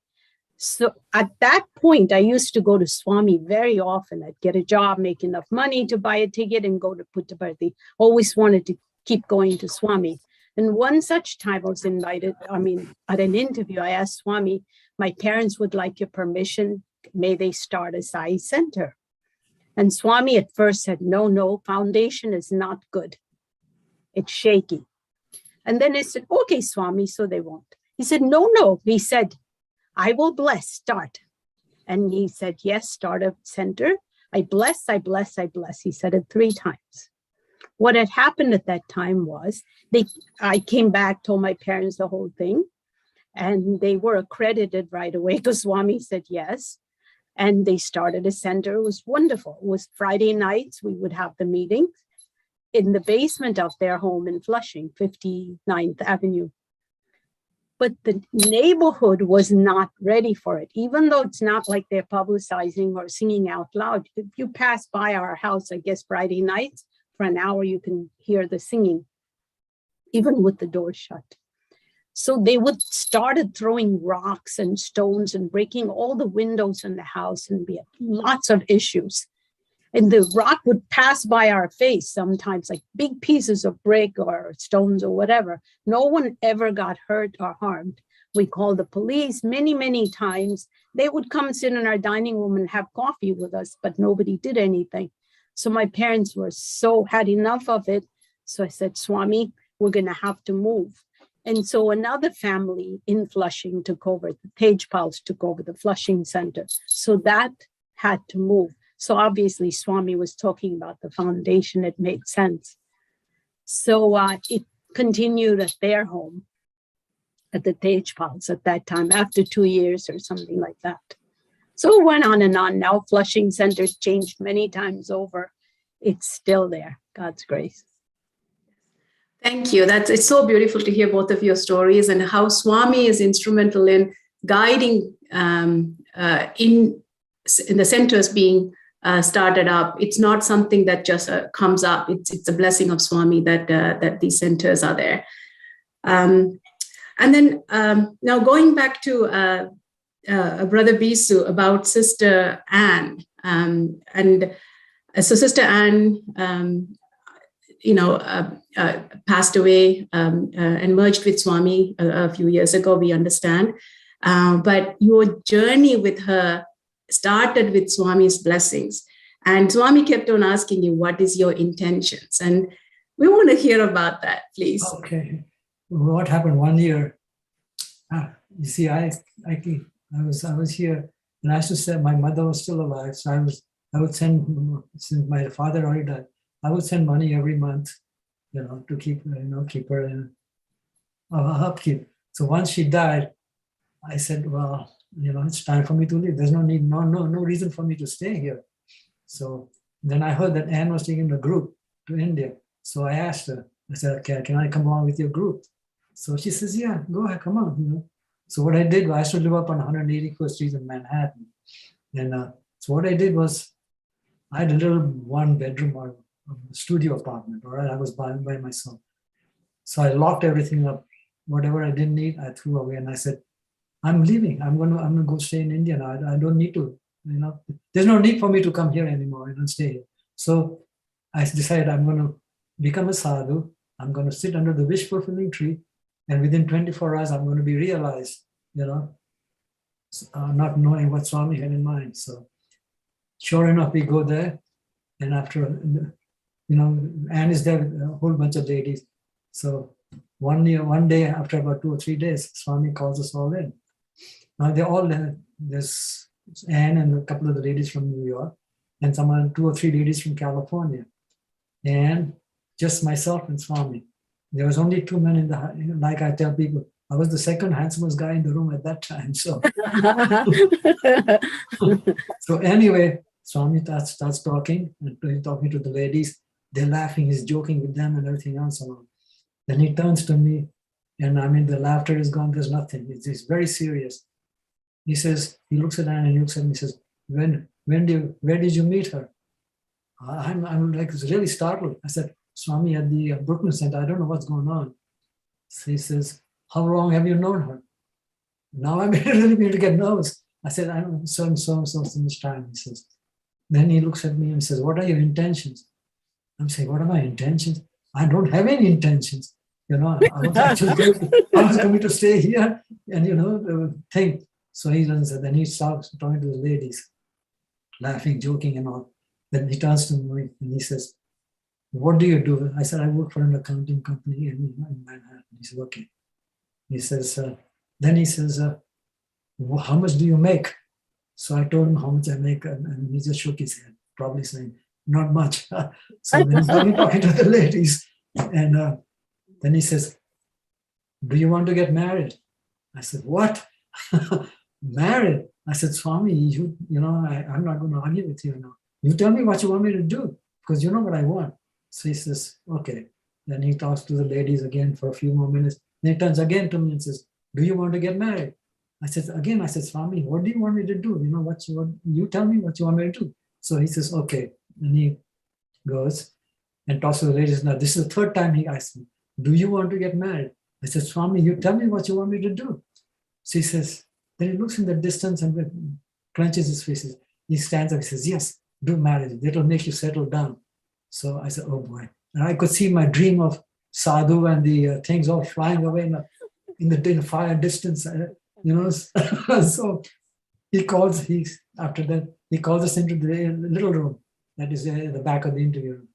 So at that point, I used to go to Swami very often. I'd get a job, make enough money to buy a ticket and go to Puttaparthi. Always wanted to keep going to Swami. And one such time I was invited, at an interview, I asked Swami, my parents would like your permission. May they start a Sai center? And Swami at first said, no, foundation is not good. It's shaky. And then I said, okay, Swami, so they won't. He said, no. He said, I will bless, start. And he said, yes, start a center. I bless. He said it 3 times. What had happened at that time was I came back, told my parents the whole thing, and they were accredited right away because Swami said yes. And they started a center. It was wonderful. It was Friday nights. We would have the meetings in the basement of their home in Flushing, 59th Avenue. But the neighborhood was not ready for it, even though it's not like they're publicizing or singing out loud. If you pass by our house, I guess Friday nights, for an hour, you can hear the singing, even with the door shut. So they started throwing rocks and stones and breaking all the windows in the house, and we had lots of issues. And the rock would pass by our face sometimes, like big pieces of brick or stones or whatever. No one ever got hurt or harmed. We called the police many, many times. They would come sit in our dining room and have coffee with us, but nobody did anything. So my parents had enough of it. So I said, Swami, we're going to have to move. And so another family in Flushing took over, the Tejpals took over the Flushing Center. So that had to move. So obviously Swami was talking about the foundation. It made sense. So it continued at their home, at the Tejpals at that time, after 2 years or something like that. So it went on and on. Now Flushing Center's changed many times over. It's still there, God's grace.
Thank you. It's so beautiful to hear both of your stories and how Swami is instrumental in guiding in the centers being started up. It's not something that just comes up. It's a blessing of Swami that these centers are there. And then now going back to Brother Bisu about Sister Anne, and so Sister Anne, passed away and merged with Swami a few years ago, we understand. But your journey with her started with Swami's blessings. And Swami kept on asking you, what is your intentions? And we want to hear about that, please.
Okay. What happened one year? You see, I was here, and I used to say my mother was still alive, so I would send, since my father already died, I would send money every month, to keep her in upkeep. So once she died, I said, well, it's time for me to leave. There's no need, no reason for me to stay here. So then I heard that Anne was taking a group to India. So I asked her, I said, okay, can I come along with your group? So she says, yeah, go ahead, come on. So what I did was I used to live up on 181st Street in Manhattan. And so what I did was I had a little 1-bedroom or studio apartment, all right? I was by myself. So I locked everything up. Whatever I didn't need, I threw away. And I said, I'm leaving. I'm gonna go stay in India now. I don't need to, there's no need for me to come here anymore and stay here. So I decided I'm gonna become a sadhu. I'm gonna sit under the wish-fulfilling tree. And within 24 hours, I'm going to be realized, not knowing what Swami had in mind. So sure enough, we go there. And after, Anne is there with a whole bunch of ladies. So one day, after about 2 or 3 days, Swami calls us all in. Now they're all there. There's Anne and a couple of the ladies from New York, and 2 or 3 ladies from California. And just myself and Swami. There was only 2 men in the, like I tell people, I was the second handsomest guy in the room at that time. So, so anyway, Swami starts talking and talking to the ladies. They're laughing, he's joking with them and everything else. Then he turns to me, and the laughter is gone. There's nothing. It's very serious. He says, he looks at Anne and he looks at me and says, where did you meet her? I'm like really startled. I said, Swami at the Brooklyn Center, I don't know what's going on. So he says, how long have you known her? Now I'm really beginning to get nervous. I said, I don't know, so much time. He says, then he looks at me and says, what are your intentions? I'm saying, what are my intentions? I don't have any intentions. I was coming to stay here and, think. So he doesn't say, then he starts talking to the ladies, laughing, joking and all. Then he turns to me and he says, what do you do? I said, I work for an accounting company in Manhattan. He said, okay. He says, then he says, how much do you make? So I told him how much I make, and he just shook his head, probably saying, not much. So then he's talking to the ladies. And then he says, do you want to get married? I said, what? Married? I said, Swami, I'm not going to argue with you now. You tell me what you want me to do, because you know what I want. So he says, okay. Then he talks to the ladies again for a few more minutes. Then he turns again to me and says, do you want to get married? I said, Swami, what do you want me to do? You tell me what you want me to do. So he says, okay. And he goes and talks to the ladies. Now, this is the 3rd time he asked me, do you want to get married? I said, Swami, you tell me what you want me to do. So he says, then he looks in the distance and clenches his face. He stands up, he says, yes, do marriage. That'll make you settle down. So I said, oh boy. And I could see my dream of sadhu and the things all flying away in the far distance, So after that, he calls us into the little room that is at the back of the interview room.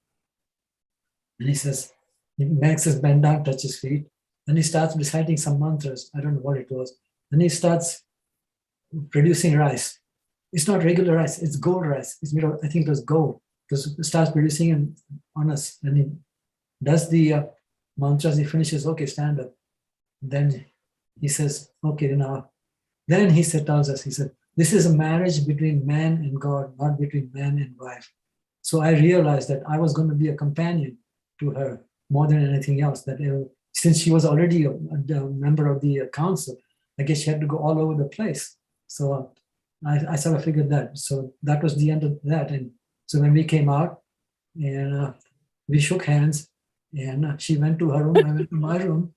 And he makes us bend down, touch his feet, and he starts reciting some mantras. I don't know what it was. And he starts producing rice. It's not regular rice, it's gold rice. It's made of, I think it was gold. Because it starts producing it on us. And he does the mantras, he finishes, okay, stand up. Then he says, okay, now. Then he tells us, he said, this is a marriage between man and God, not between man and wife. So I realized that I was going to be a companion to her more than anything else. That since she was already a member of the council, I guess she had to go all over the place. So I sort of figured that. So that was the end of that. And so when we came out and we shook hands, and she went to her room, I went to my room.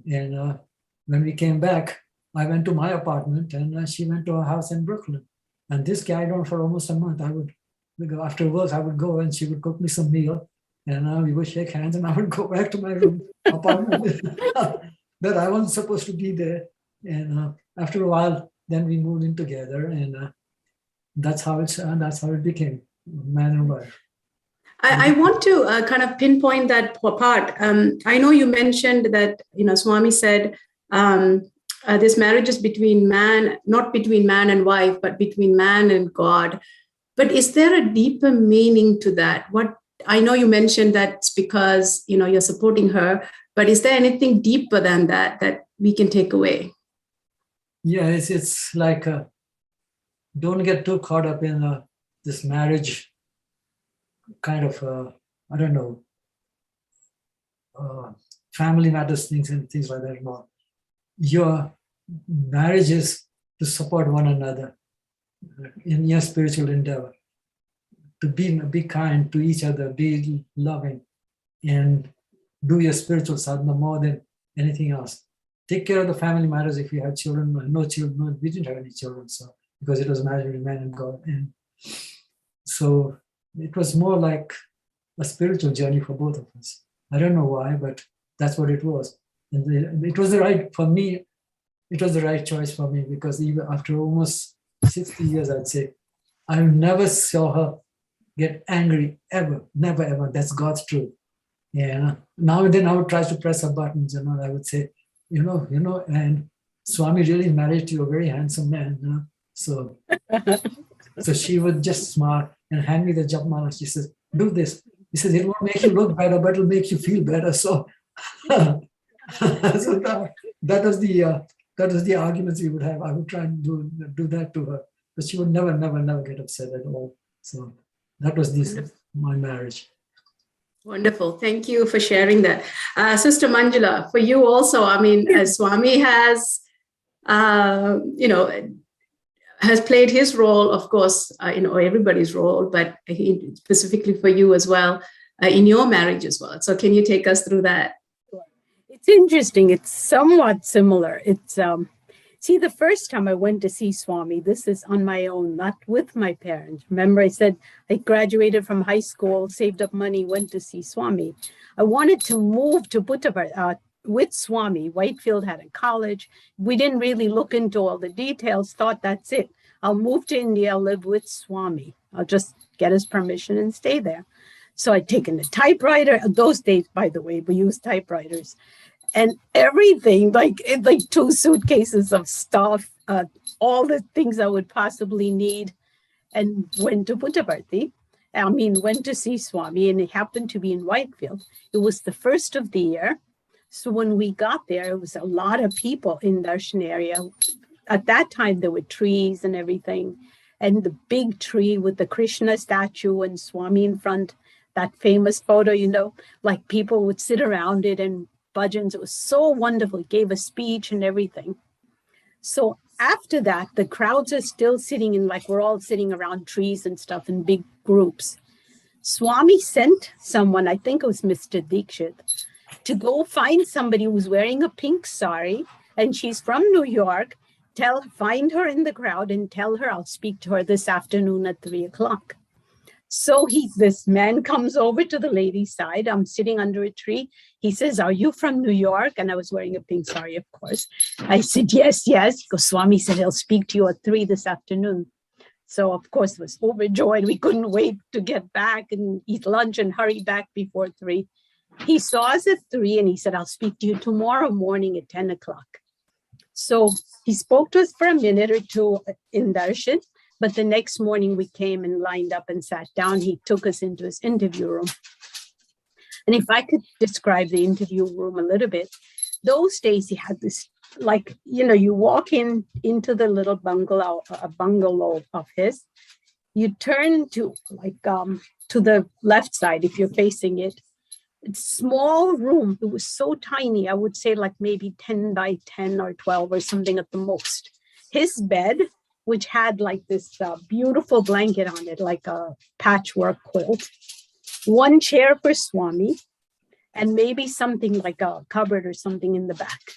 And when we came back, I went to my apartment and she went to her house in Brooklyn. And this carried on for almost a month. After work, I would go and she would cook me some meal and we would shake hands and I would go back to my room apartment that I wasn't supposed to be there. And after a while, then we moved in together and that's how it became, man and wife.
I want to kind of pinpoint that part. I know you mentioned that, Swami said this marriage is between man, not between man and wife, but between man and God. But is there a deeper meaning to that? What I know you mentioned that's because, you're supporting her, but is there anything deeper than that we can take away?
Yeah, it's like, don't get too caught up in this marriage kind of, family matters things and things like that. No. Your marriage is to support one another in your spiritual endeavor, to be kind to each other, be loving, and do your spiritual sadhana more than anything else. Take care of the family matters if you have children. No children, we didn't have any children, so because it was marriage between man and God. And so it was more like a spiritual journey for both of us. I don't know why, but that's what it was. And it was the right, for me, it was the right choice for me because even after almost 60 years, I'd say, I never saw her get angry ever, never ever. That's God's truth. Yeah. Now and then I would try to press her buttons, I would say, and Swami really married to a very handsome man, So she would just smile and hand me the japmala. She says, do this. He says, it won't make you look better, but it'll make you feel better. So, so that was the arguments we would have. I would try and do that to her, but she would never get upset at all. So that was my marriage.
Wonderful. Thank you for sharing that. Sister Manjula, for you also, Swami has, has played his role, of course, everybody's role, but specifically for you as well, in your marriage as well. So can you take us through that?
It's interesting. It's somewhat similar. It's, the first time I went to see Swami, this is on my own, not with my parents. Remember I said I graduated from high school, saved up money, went to see Swami. I wanted to move to Puttaparthi with Swami. Whitefield had a college. We didn't really look into all the details, thought that's it. I'll move to India, live with Swami. I'll just get his permission and stay there. So I'd taken the typewriter. Those days, by the way, we used typewriters. And everything, like 2 suitcases of stuff, all the things I would possibly need, and went to Puttaparthi. Went to see Swami, and it happened to be in Whitefield. It was the first of the year. So when we got there, it was a lot of people in Darshan area. At that time, there were trees and everything. And the big tree with the Krishna statue and Swami in front, that famous photo, like people would sit around it and bhajans. It was so wonderful. It gave a speech and everything. So after that, the crowds are still sitting in, we're all sitting around trees and stuff in big groups. Swami sent someone, I think it was Mr. Dikshit, to go find somebody who's wearing a pink sari, and she's from New York. Find her in the crowd and tell her I'll speak to her this afternoon at 3:00. So this man comes over to the lady's side. I'm sitting under a tree. He says, "Are you from New York?" And I was wearing a pink sari, of course. I said, "Yes, yes." He goes, "Swami said he'll speak to you at 3 this afternoon." So of course was overjoyed. We couldn't wait to get back and eat lunch and hurry back before 3. He saw us at 3 and he said, "I'll speak to you tomorrow morning at 10 o'clock. So he spoke to us for a minute or two in darshan. But the next morning we came and lined up and sat down. He took us into his interview room. And if I could describe the interview room a little bit, those days he had this, like, you walk into the little bungalow of his, you turn to to the left side if you're facing it. It's a small room. It was so tiny. I would say like maybe 10 by 10 or 12 or something at the most. His bed, which had like this beautiful blanket on it, like a patchwork quilt, 1 chair for Swami, and maybe something like a cupboard or something in the back.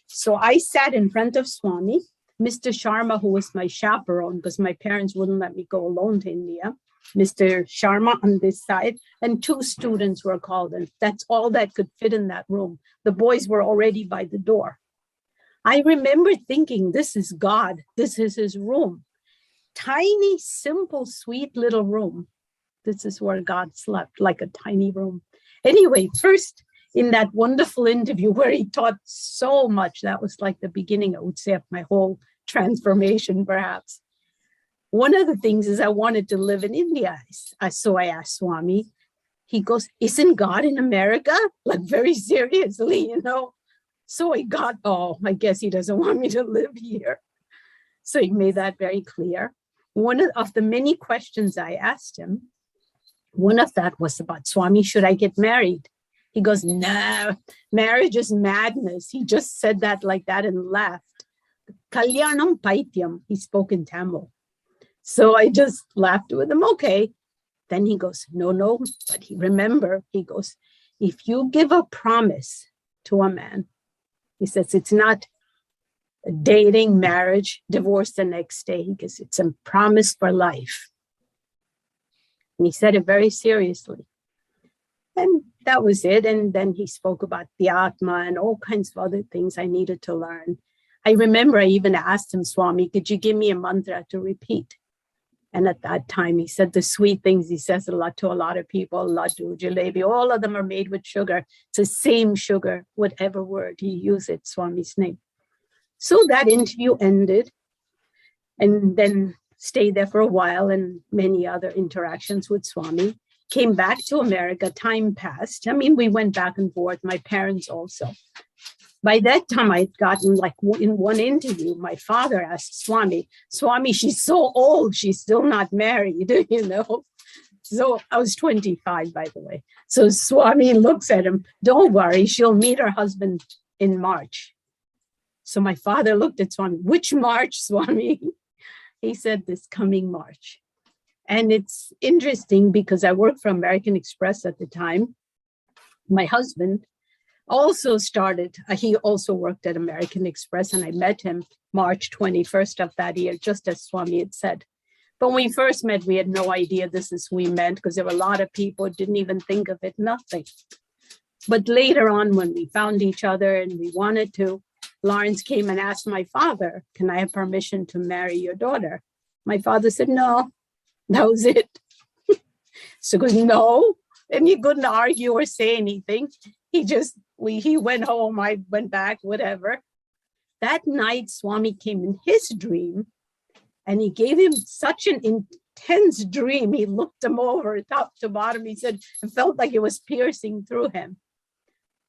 So I sat in front of Swami, Mr. Sharma, who was my chaperone, because my parents wouldn't let me go alone to India, Mr. Sharma on this side, and 2 students were called in. That's all that could fit in that room. The boys were already by the door. I remember thinking, this is God. This is his room. Tiny, simple, sweet little room. This is where God slept, like a tiny room. Anyway, first in that wonderful interview where he taught so much, that was like the beginning, I would say, of my whole transformation, perhaps. One of the things is I wanted to live in India. So I asked Swami. He goes, "Isn't God in America?" Like very seriously, So I got, I guess he doesn't want me to live here. So he made that very clear. One of the many questions I asked him, one of that was about, "Swami, should I get married?" He goes, "No, marriage is madness." He just said that like that and laughed. Kalyanam Paityam, he spoke in Tamil. So I just laughed with him, okay. Then he goes, no, but he goes, "If you give a promise to a man," he says, "it's not dating, marriage, divorce the next day." He goes, "It's a promise for life." And he said it very seriously. And that was it. And then he spoke about the Atma and all kinds of other things I needed to learn. I remember I even asked him, "Swami, could you give me a mantra to repeat?" And at that time, he said the sweet things he says to a lot of people, laddu, jalebi, all of them are made with sugar. It's the same sugar, whatever word he used it, Swami's name. So that interview ended, and then stayed there for a while and many other interactions with Swami. Came back to America, time passed. I mean, we went back and forth, my parents also. By that time, I'd gotten, like in one interview, my father asked Swami, "She's so old, she's still not married," So I was 25, by the way. So Swami looks at him, "Don't worry, she'll meet her husband in March." So my father looked at Swami, "Which March, Swami?" He said, "This coming March." And it's interesting because I worked for American Express at the time. My husband also he also worked at American Express, and I met him March 21st of that year, just as Swami had said. But when we first met, we had no idea this is who we meant, because there were a lot of people who didn't even think of it, nothing. But later on, when we found each other and we wanted to, Lawrence came and asked my father, "Can I have permission to marry your daughter?" My father said, "No." That was it. So he goes, "No." And he couldn't argue or say anything. He went home, I went back, whatever. That night, Swami came in his dream, and he gave him such an intense dream. He looked him over top to bottom. He said it felt like it was piercing through him.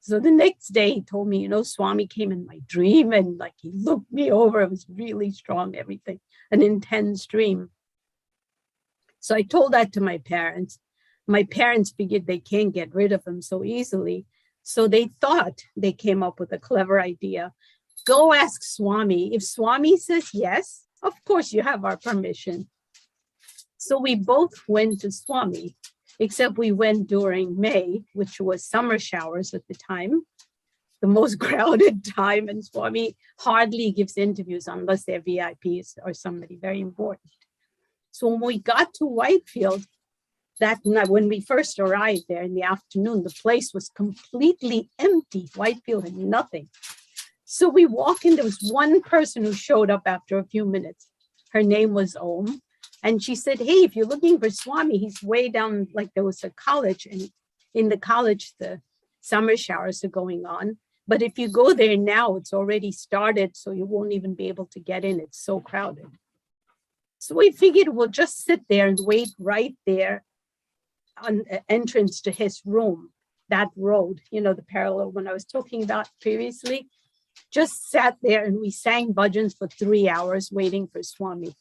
So the next day he told me, Swami came in my dream and like he looked me over. It was really strong, everything, an intense dream. So I told that to my parents. My parents figured they can't get rid of him so easily. So they thought they came up with a clever idea. Go ask Swami. If Swami says yes, of course you have our permission. So we both went to Swami, except we went during May, which was summer showers at the time, the most crowded time. And Swami hardly gives interviews unless they're VIPs or somebody very important. So when we got to Whitefield, that night, when we first arrived there in the afternoon, the place was completely empty. Whitefield had nothing. So we walk in, there was one person who showed up after a few minutes. Her name was Om. And she said, hey, if you're looking for Swami, he's way down, like there was a college, and in the college, the summer showers are going on. But if you go there now, it's already started, so you won't even be able to get in. It's so crowded. So we figured we'll just sit there and wait right there on the entrance to his room, that road, you know, the parallel one I was talking about previously. Just sat there and we sang bhajans for 3 hours waiting for Swami.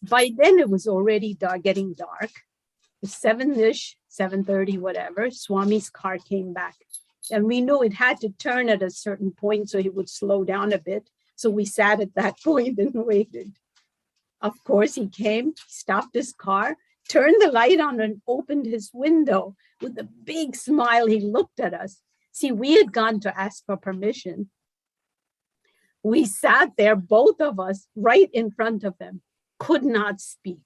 By then it was already getting dark. It was 7-ish, 7:30, whatever. Swami's car came back. And we knew it had to turn at a certain point so he would slow down a bit. So we sat at that point and waited. Of course, he came, stopped his car, turned the light on and opened his window. With a big smile, he looked at us. See, we had gone to ask for permission. We sat there, both of us, right in front of him, could not speak.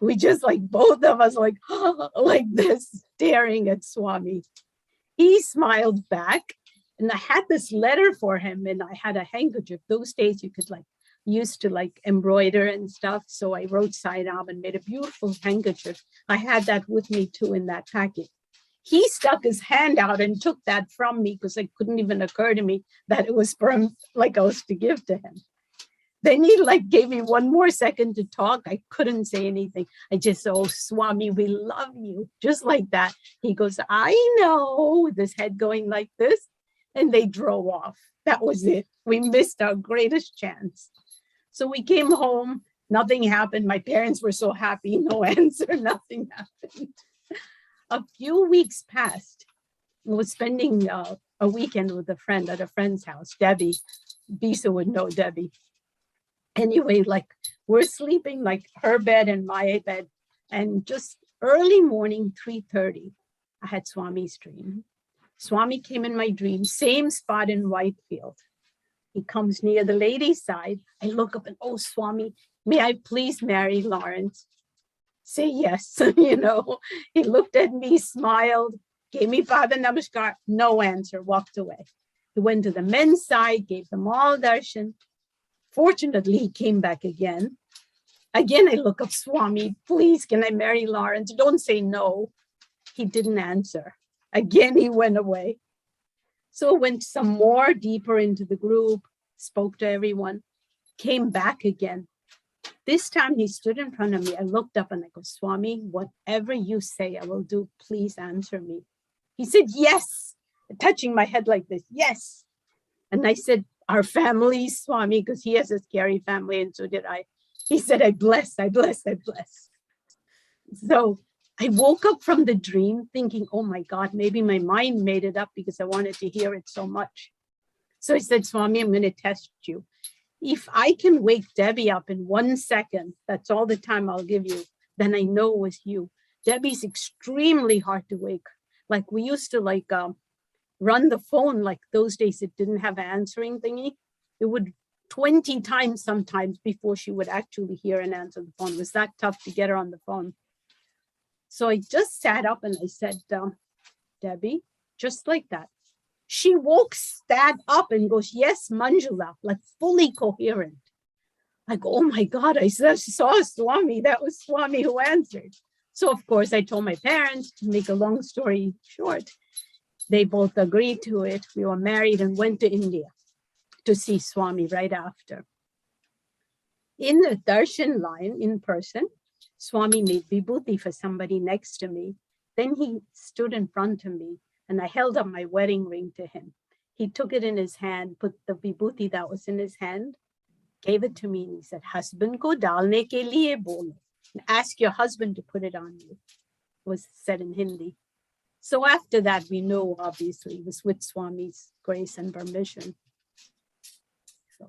We just like, both of us like this, staring at Swami. He smiled back, and I had this letter for him, and I had a handkerchief. Those days you could used to embroider and stuff. So I wrote Sairam and made a beautiful handkerchief. I had that with me too in that packet. He stuck his hand out and took that from me because it couldn't even occur to me that it was for him, I was to give to him. Then he gave me one more second to talk. I couldn't say anything. I just said, oh, Swami, we love you. Just like that. He goes, I know, with his head going like this. And they drove off. That was it. We missed our greatest chance. So we came home. Nothing happened. My parents were so happy. No answer. Nothing happened. A few weeks passed. I was spending a weekend with a friend at a friend's house, Debbie. Bisa would know Debbie. Anyway, we're sleeping, her bed and my bed. And just early morning, 3:30, I had Swami's dream. Swami came in my dream, same spot in Whitefield. He comes near the lady's side. I look up and, oh, Swami, may I please marry Lawrence? Say yes. He looked at me, smiled, gave me Pada Namaskar, no answer, walked away. He went to the men's side, gave them all darshan. Fortunately, he came back again. Again, I look up, Swami, please, can I marry Lawrence? Don't say no. He didn't answer. Again, he went away. So went some more deeper into the group, spoke to everyone, came back again. This time he stood in front of me. I looked up and I go, Swami, whatever you say, I will do. Please answer me. He said, yes, touching my head like this. Yes. And I said, our family, Swami, because he has a scary family, and so did I. He said, I bless. So I woke up from the dream thinking, oh my God, maybe my mind made it up because I wanted to hear it so much. So I said, Swami, I'm going to test you. If I can wake Debbie up in 1 second, that's all the time I'll give you, then I know it was you. Debbie's extremely hard to wake. We used to run the phone, those days it didn't have an answering thingy. It would 20 times sometimes before she would actually hear and answer the phone. It was that tough to get her on the phone. So I just sat up and I said, Debbie, just like that. She sat up and goes, yes, Manjula, fully coherent. I go, oh my God, I saw Swami. That was Swami who answered. So of course I told my parents, to make a long story short, they both agreed to it. We were married and went to India to see Swami right after. In the darshan line in person, Swami made vibhuti for somebody next to me. Then he stood in front of me and I held up my wedding ring to him. He took it in his hand, put the vibhuti that was in his hand, gave it to me, and he said, husband ko dalne ke liye bolo. Ask your husband to put it on you. It was said in Hindi. So after that, we know, obviously, it was with Swami's grace and permission. So,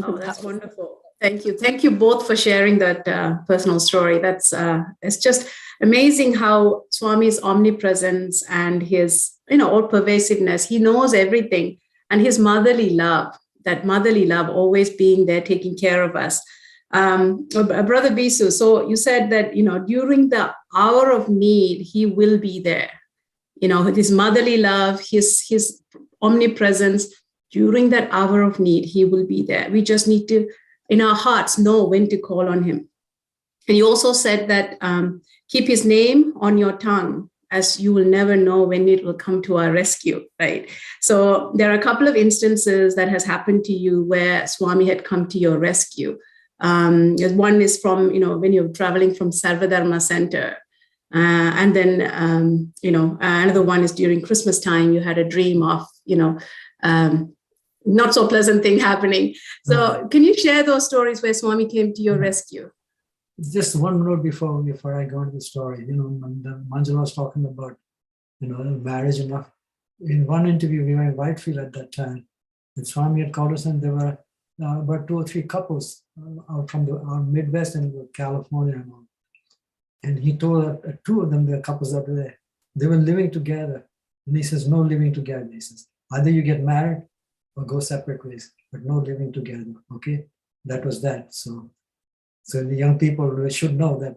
oh, that's wonderful. Thank you. Thank you both for sharing that personal story. That's it's just amazing how Swami's omnipresence and his, all pervasiveness, he knows everything, and his motherly love, that motherly love always being there, taking care of us. Brother Bisu, so you said that, during the hour of need, he will be there. His motherly love, his omnipresence, during that hour of need, he will be there. We just need to, in our hearts, know when to call on him. And you also said that keep his name on your tongue, as you will never know when it will come to our rescue, right? So there are a couple of instances that has happened to you where Swami had come to your rescue. One is from, when you're traveling from Sarvadharma Center. And then, another one is during Christmas time, you had a dream of, not so pleasant thing happening. So can you share those stories where Swami came to your rescue?
Just one note before I go into the story. Manjula was talking about, marriage and stuff. In one interview, we were in Whitefield at that time, and Swami had called us, and there were about 2 or 3 couples out from our Midwest and California and all. And he told 2 of them, the couples that were there, they were living together. And he says, no living together. He says, either you get married or go separate ways, but no living together. Okay, that was that. So the young people should know that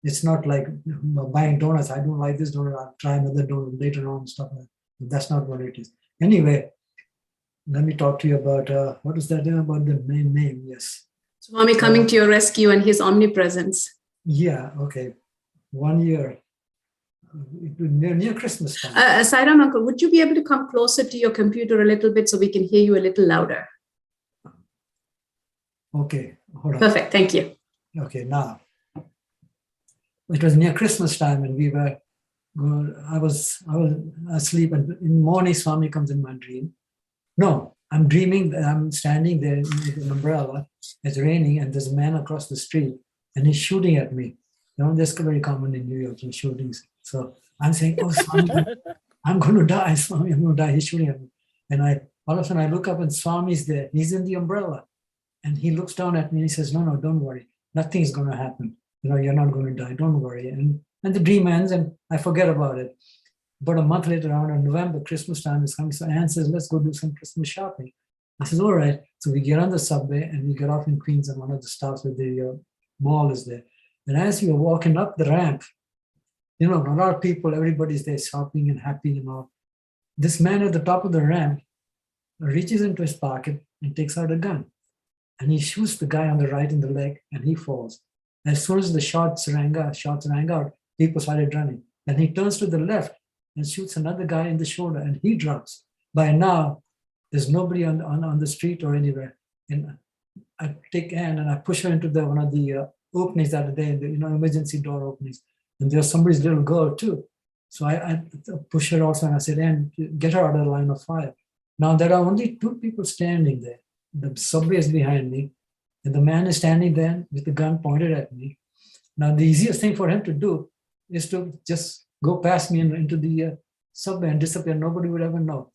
it's not like buying donuts. I don't like this donut, I'll try another donut later on, stuff like that. That's not what it is. Anyway, let me talk to you about, what is that about the name? Yes.
Swami coming to your rescue and his omnipresence.
Yeah, okay. 1 year, near Christmas time.
Sairam uncle, would you be able to come closer to your computer a little bit so we can hear you a little louder?
Okay, hold on.
Perfect, thank you.
Okay, now, it was near Christmas time, and I was asleep, and in the morning, Swami comes in my dream. No, I'm dreaming that I'm standing there with an umbrella, it's raining, and there's a man across the street, and he's shooting at me. That's very common in New York, shootings. So I'm saying, oh, Swami, I'm going to die, Swami, I'm going to die. He's shooting at me. And all of a sudden I look up and Swami's there. He's in the umbrella. And he looks down at me and he says, no, don't worry. Nothing's going to happen. You're not going to die. Don't worry. And the dream ends and I forget about it. But a month later, around in November, Christmas time is coming. So Anne says, let's go do some Christmas shopping. I says, all right. So we get on the subway and we get off in Queens, and one of the stops where the mall is there. And as we were walking up the ramp, a lot of people, everybody's there shopping and happy and all. This man at the top of the ramp reaches into his pocket and takes out a gun. And he shoots the guy on the right in the leg, and he falls. As soon as the shots rang out, people started running. Then he turns to the left and shoots another guy in the shoulder, and he drops. By now, there's nobody on the street or anywhere. And I take Anne and I push her into one of the openings that are there, the emergency door openings. And there's somebody's little girl too. So I push her also, and I said, Anne, get her out of the line of fire. Now there are only 2 people standing there. The subway is behind me, and the man is standing there with the gun pointed at me. Now the easiest thing for him to do is to just go past me into the subway and disappear. Nobody would ever know.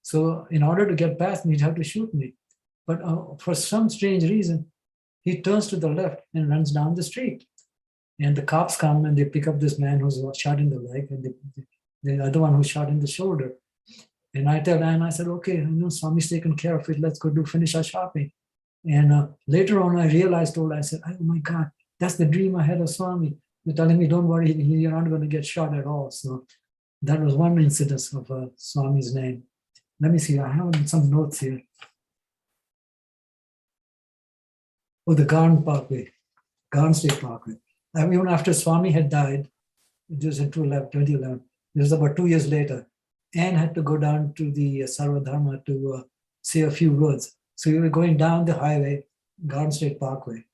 So in order to get past me, he'd have to shoot me. But for some strange reason, he turns to the left and runs down the street. And the cops come and they pick up this man who's shot in the leg, and the other one who's shot in the shoulder. And I tell Anne, I said, okay, Swami's taken care of it. Let's go finish our shopping. And later on, I realized, I said, oh my God, that's the dream I had of Swami. They're telling me, don't worry, you're not going to get shot at all. So that was one incidence of Swami's name. Let me see, I have some notes here. Oh, the Garden State Parkway. Even after Swami had died, it was in 2011, it was about 2 years later, Anne had to go down to the Sarvadharma to say a few words. So we were going down the highway, Garden State Parkway.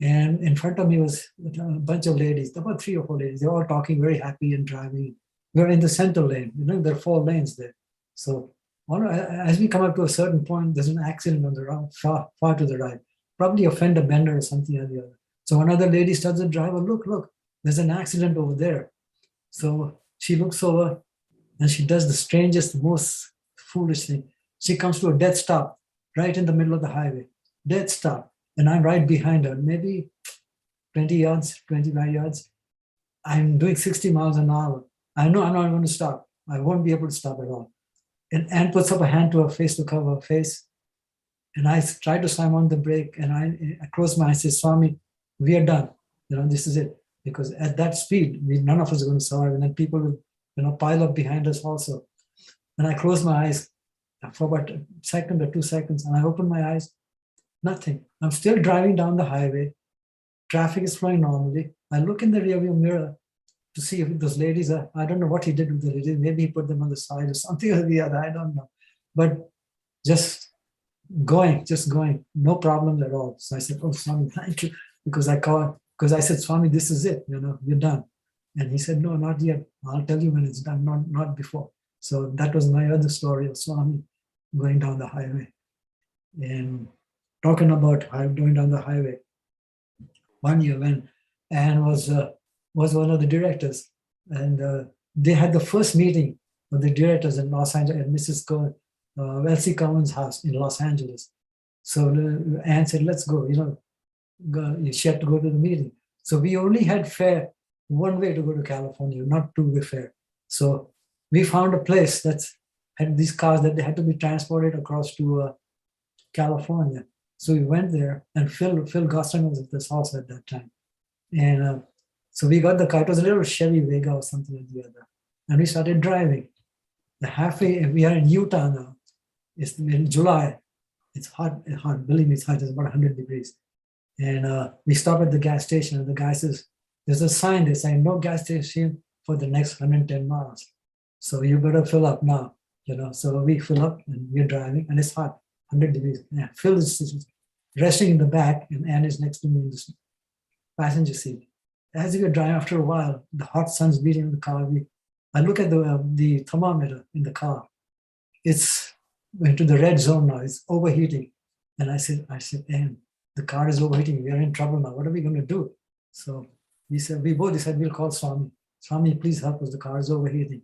And in front of me was a bunch of ladies, about 3 or 4 ladies. They were all talking, very happy and driving. We were in the center lane. There are 4 lanes there. So as we come up to a certain point, there's an accident on the road, far to the right. Probably a fender bender or something or the other. So another lady tells the driver, look, there's an accident over there. So she looks over and she does the strangest, most foolish thing. She comes to a dead stop right in the middle of the highway. Dead stop. And I'm right behind her, maybe 20 yards, 25 yards. I'm doing 60 miles an hour. I know I'm not going to stop. I won't be able to stop at all. And Anne puts up a hand to her face to cover her face. And I tried to slam on the brake, and I closed my eyes and said, Swami, we are done. This is it. Because at that speed, none of us are going to survive. And then people will, pile up behind us also. And I closed my eyes for about a second or 2 seconds, and I opened my eyes, nothing. I'm still driving down the highway. Traffic is flowing normally. I look in the rearview mirror to see if those ladies are, I don't know what he did with the ladies. Maybe he put them on the side or something or the other. I don't know. But just going, no problems at all. So I said, oh, Swami, thank you. Because I said, Swami, this is it, we're done. And he said, no, not yet. I'll tell you when it's done, not before. So that was my other story of Swami going down the highway. And talking about going down the highway, one year when Anne was one of the directors, and they had the first meeting of the directors in Los Angeles at Mrs. Cohen, Elsie Cohen's house in Los Angeles. So Anne said, let's go, she had to go to the meeting. So we only had fare one way to go to California, not two-way fare. So we found a place that had these cars that they had to be transported across to California. So we went there, and Phil Gosling was at this house at that time. And so we got the car. It was a little Chevy Vega or something like the other. And we started driving. The halfway, we are in Utah now. It's in July. It's hot. Believe me, it's hot. It's about 100 degrees. And we stop at the gas station, and the guy says, there's a sign there saying no gas station for the next 110 miles. So you better fill up now, So we fill up, and we're driving, and it's hot, 100 degrees. Yeah, Phil is resting in the back, and Anne is next to me in the passenger seat. As we were driving, after a while, the hot sun's beating in the car. I look at the thermometer in the car. It's into the red zone now. It's overheating. And I said, Anne, the car is overheating. We are in trouble now. What are we going to do? So we both decided we'll call Swami. Swami, please help us. The car is overheating.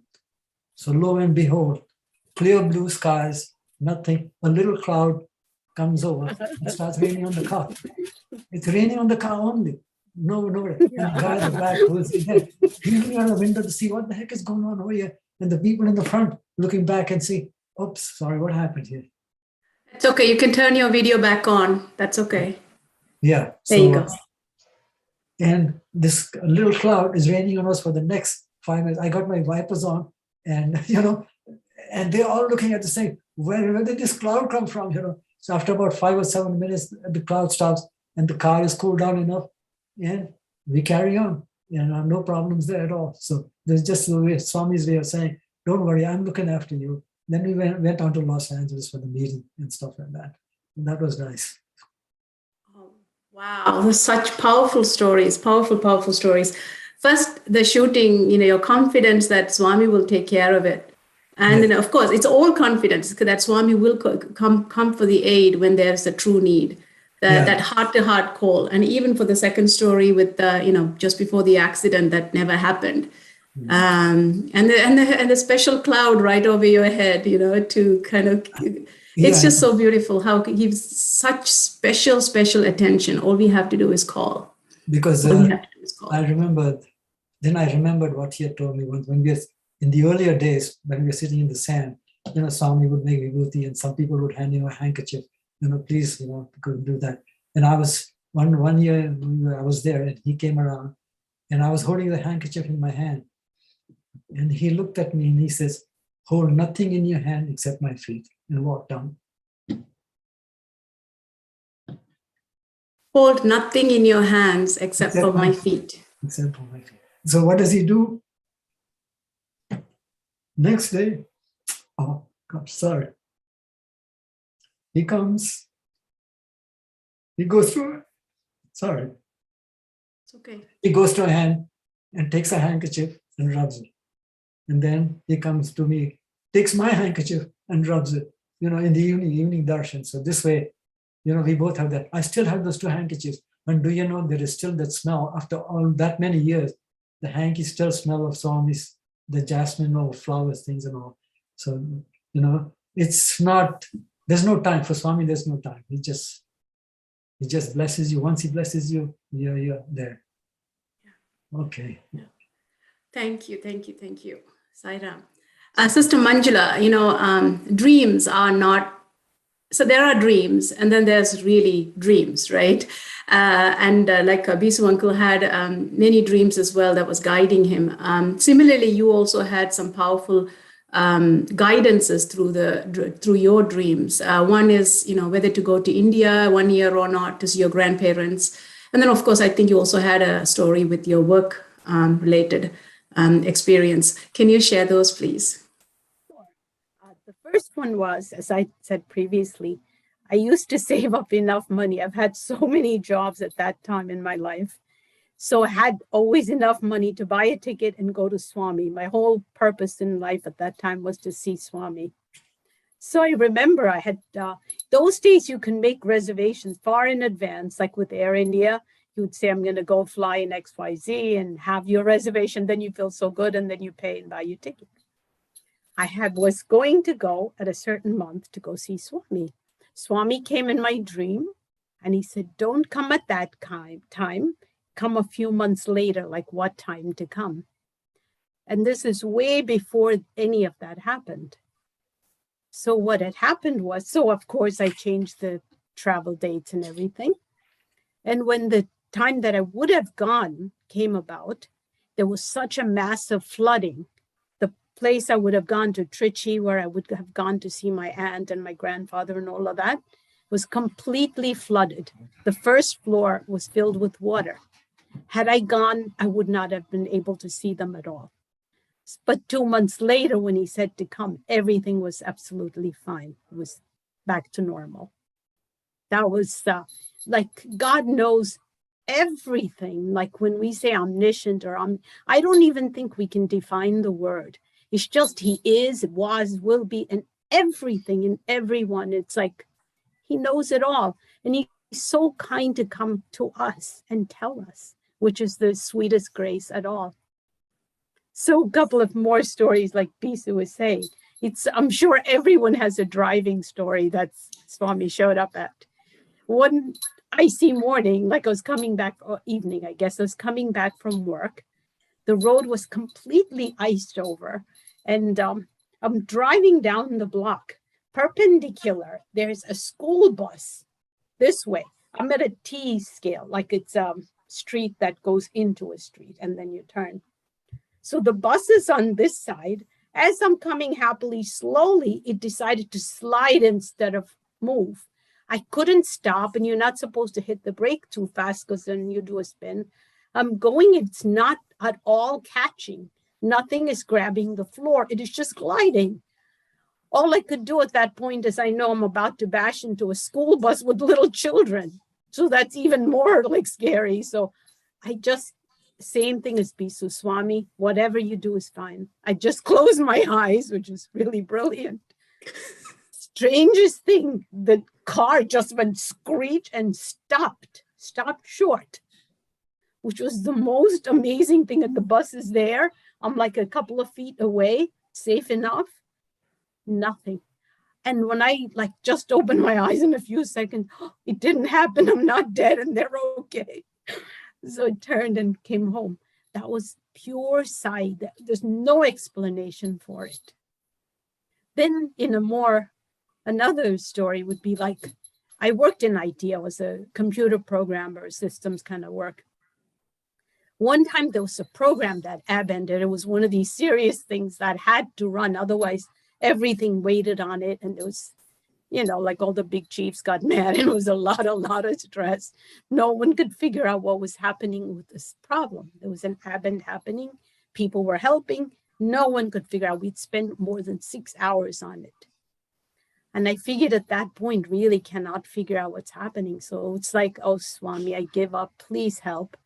So lo and behold, clear blue skies, nothing. A little cloud comes over and starts raining on the car. It's raining on the car only. No. And the guy in the back who's there, looking out the window to see what the heck is going on over here. And the people in the front looking back and see, oops, sorry, what happened here?
It's okay. You can turn your video back on. That's okay.
Yeah.
There you go.
And this little cloud is raining on us for the next 5 minutes. I got my wipers on, and and they're all looking at the same. Where did this cloud come from? So after about 5 or 7 minutes, the cloud stops, and the car is cooled down enough, and we carry on. No problems there at all. So there's just the way Swami's way of saying, "Don't worry, I'm looking after you." Then we went on to Los Angeles for the meeting and stuff like that. And that was nice.
Wow, such powerful stories, powerful stories. First, the shooting, your confidence that Swami will take care of it. And then, of course, it's all confidence that Swami will come for the aid when there's a true need, that heart-to-heart call. And even for the second story with just before the accident that never happened. And the special cloud right over your head, to kind of... It's just so beautiful how he gives such special attention. All we have to do is call.
Because I remembered what he had told me when we were in the earlier days, when we were sitting in the sand, Swami would make vibhuti and some people would hand him a handkerchief, please, couldn't do that. And I was, one year I was there and he came around and I was holding the handkerchief in my hand. And he looked at me and he says, hold nothing in your hand except my feet, and walk down.
Hold nothing in your hands except for my feet.
Except for my feet. So what does he do? Next day, oh God, sorry. He comes, he goes through it. Sorry.
It's okay.
He goes to a hand and takes a handkerchief and rubs it. And then he comes to me, takes my handkerchief and rubs it, in the evening darshan. So this way, we both have that. I still have those two handkerchiefs. And do you know there is still that smell after all that many years? The hanky still smell of Swami's, the jasmine or flowers, things and all. So, it's not, there's no time for Swami, there's no time. He just blesses you. Once he blesses you, you're there. Okay.
Yeah. Thank you. Sai Ram. Sister Manjula, dreams are not so there are dreams, and then there's really dreams, right? Like Bisu uncle had many dreams as well that was guiding him. Similarly, you also had some powerful guidances through your dreams. One is, whether to go to India 1 year or not to see your grandparents. And then, of course, I think you also had a story with your work related experience. Can you share those, please?
The first one was, as I said previously, I used to save up enough money. I've had so many jobs at that time in my life. So I had always enough money to buy a ticket and go to Swami. My whole purpose in life at that time was to see Swami. So I remember I had, those days you can make reservations far in advance, like with Air India. You would say, I'm going to go fly in XYZ and have your reservation. Then you feel so good and then you pay and buy your ticket. Was going to go at a certain month to go see Swami. Swami came in my dream and he said, don't come at that time. Come a few months later, like what time to come. And this is way before any of that happened. So what had happened was, of course I changed the travel dates and everything. And when the time that I would have gone came about, there was such a massive flooding. The place I would have gone to, Trichy, where I would have gone to see my aunt and my grandfather and all of that, was completely flooded. The first floor was filled with water. Had I gone, I would not have been able to see them at all. But 2 months later, when he said to come, everything was absolutely fine. It was back to normal. That was like God knows everything. Like when we say omniscient or I don't even think we can define the word. It's just he is, was, will be, and everything in everyone. It's like he knows it all. And he's so kind to come to us and tell us, which is the sweetest grace at all. So a couple of more stories like Bisu was saying. I'm sure everyone has a driving story that Swami showed up at. One icy morning, like I was coming back, or evening, I guess, I was coming back from work. The road was completely iced over. And I'm driving down the block, perpendicular. There's a school bus this way. I'm at a T scale, like it's a street that goes into a street and then you turn. So the bus is on this side. As I'm coming happily, slowly, it decided to slide instead of move. I couldn't stop, and you're not supposed to hit the brake too fast because then you do a spin. I'm going, it's not at all catching. Nothing is grabbing the floor. It is just gliding. All I could do at that point is I know I'm about to bash into a school bus with little children. So that's even more like scary. So I just, same thing as Bisu, Swami, whatever you do is fine. I just closed my eyes, which is really brilliant. Strangest thing, the car just went screech and stopped short, which was the most amazing thing. That the bus is there. I'm like a couple of feet away, safe enough, nothing. And when I like just opened my eyes in a few seconds, it didn't happen. I'm not dead and they're okay. So I turned and came home. That was pure sight. There's no explanation for it. Then another story would be like, I worked in IT. I was a computer programmer, systems kind of work. One time there was a program that abandoned. It was one of these serious things that had to run. Otherwise, everything waited on it. And it was, like all the big chiefs got mad. And it was a lot of stress. No one could figure out what was happening with this problem. There was an abandon happening. People were helping. No one could figure out. We'd spent more than 6 hours on it. And I figured at that point, really cannot figure out what's happening. So it's like, oh, Swami, I give up. Please help.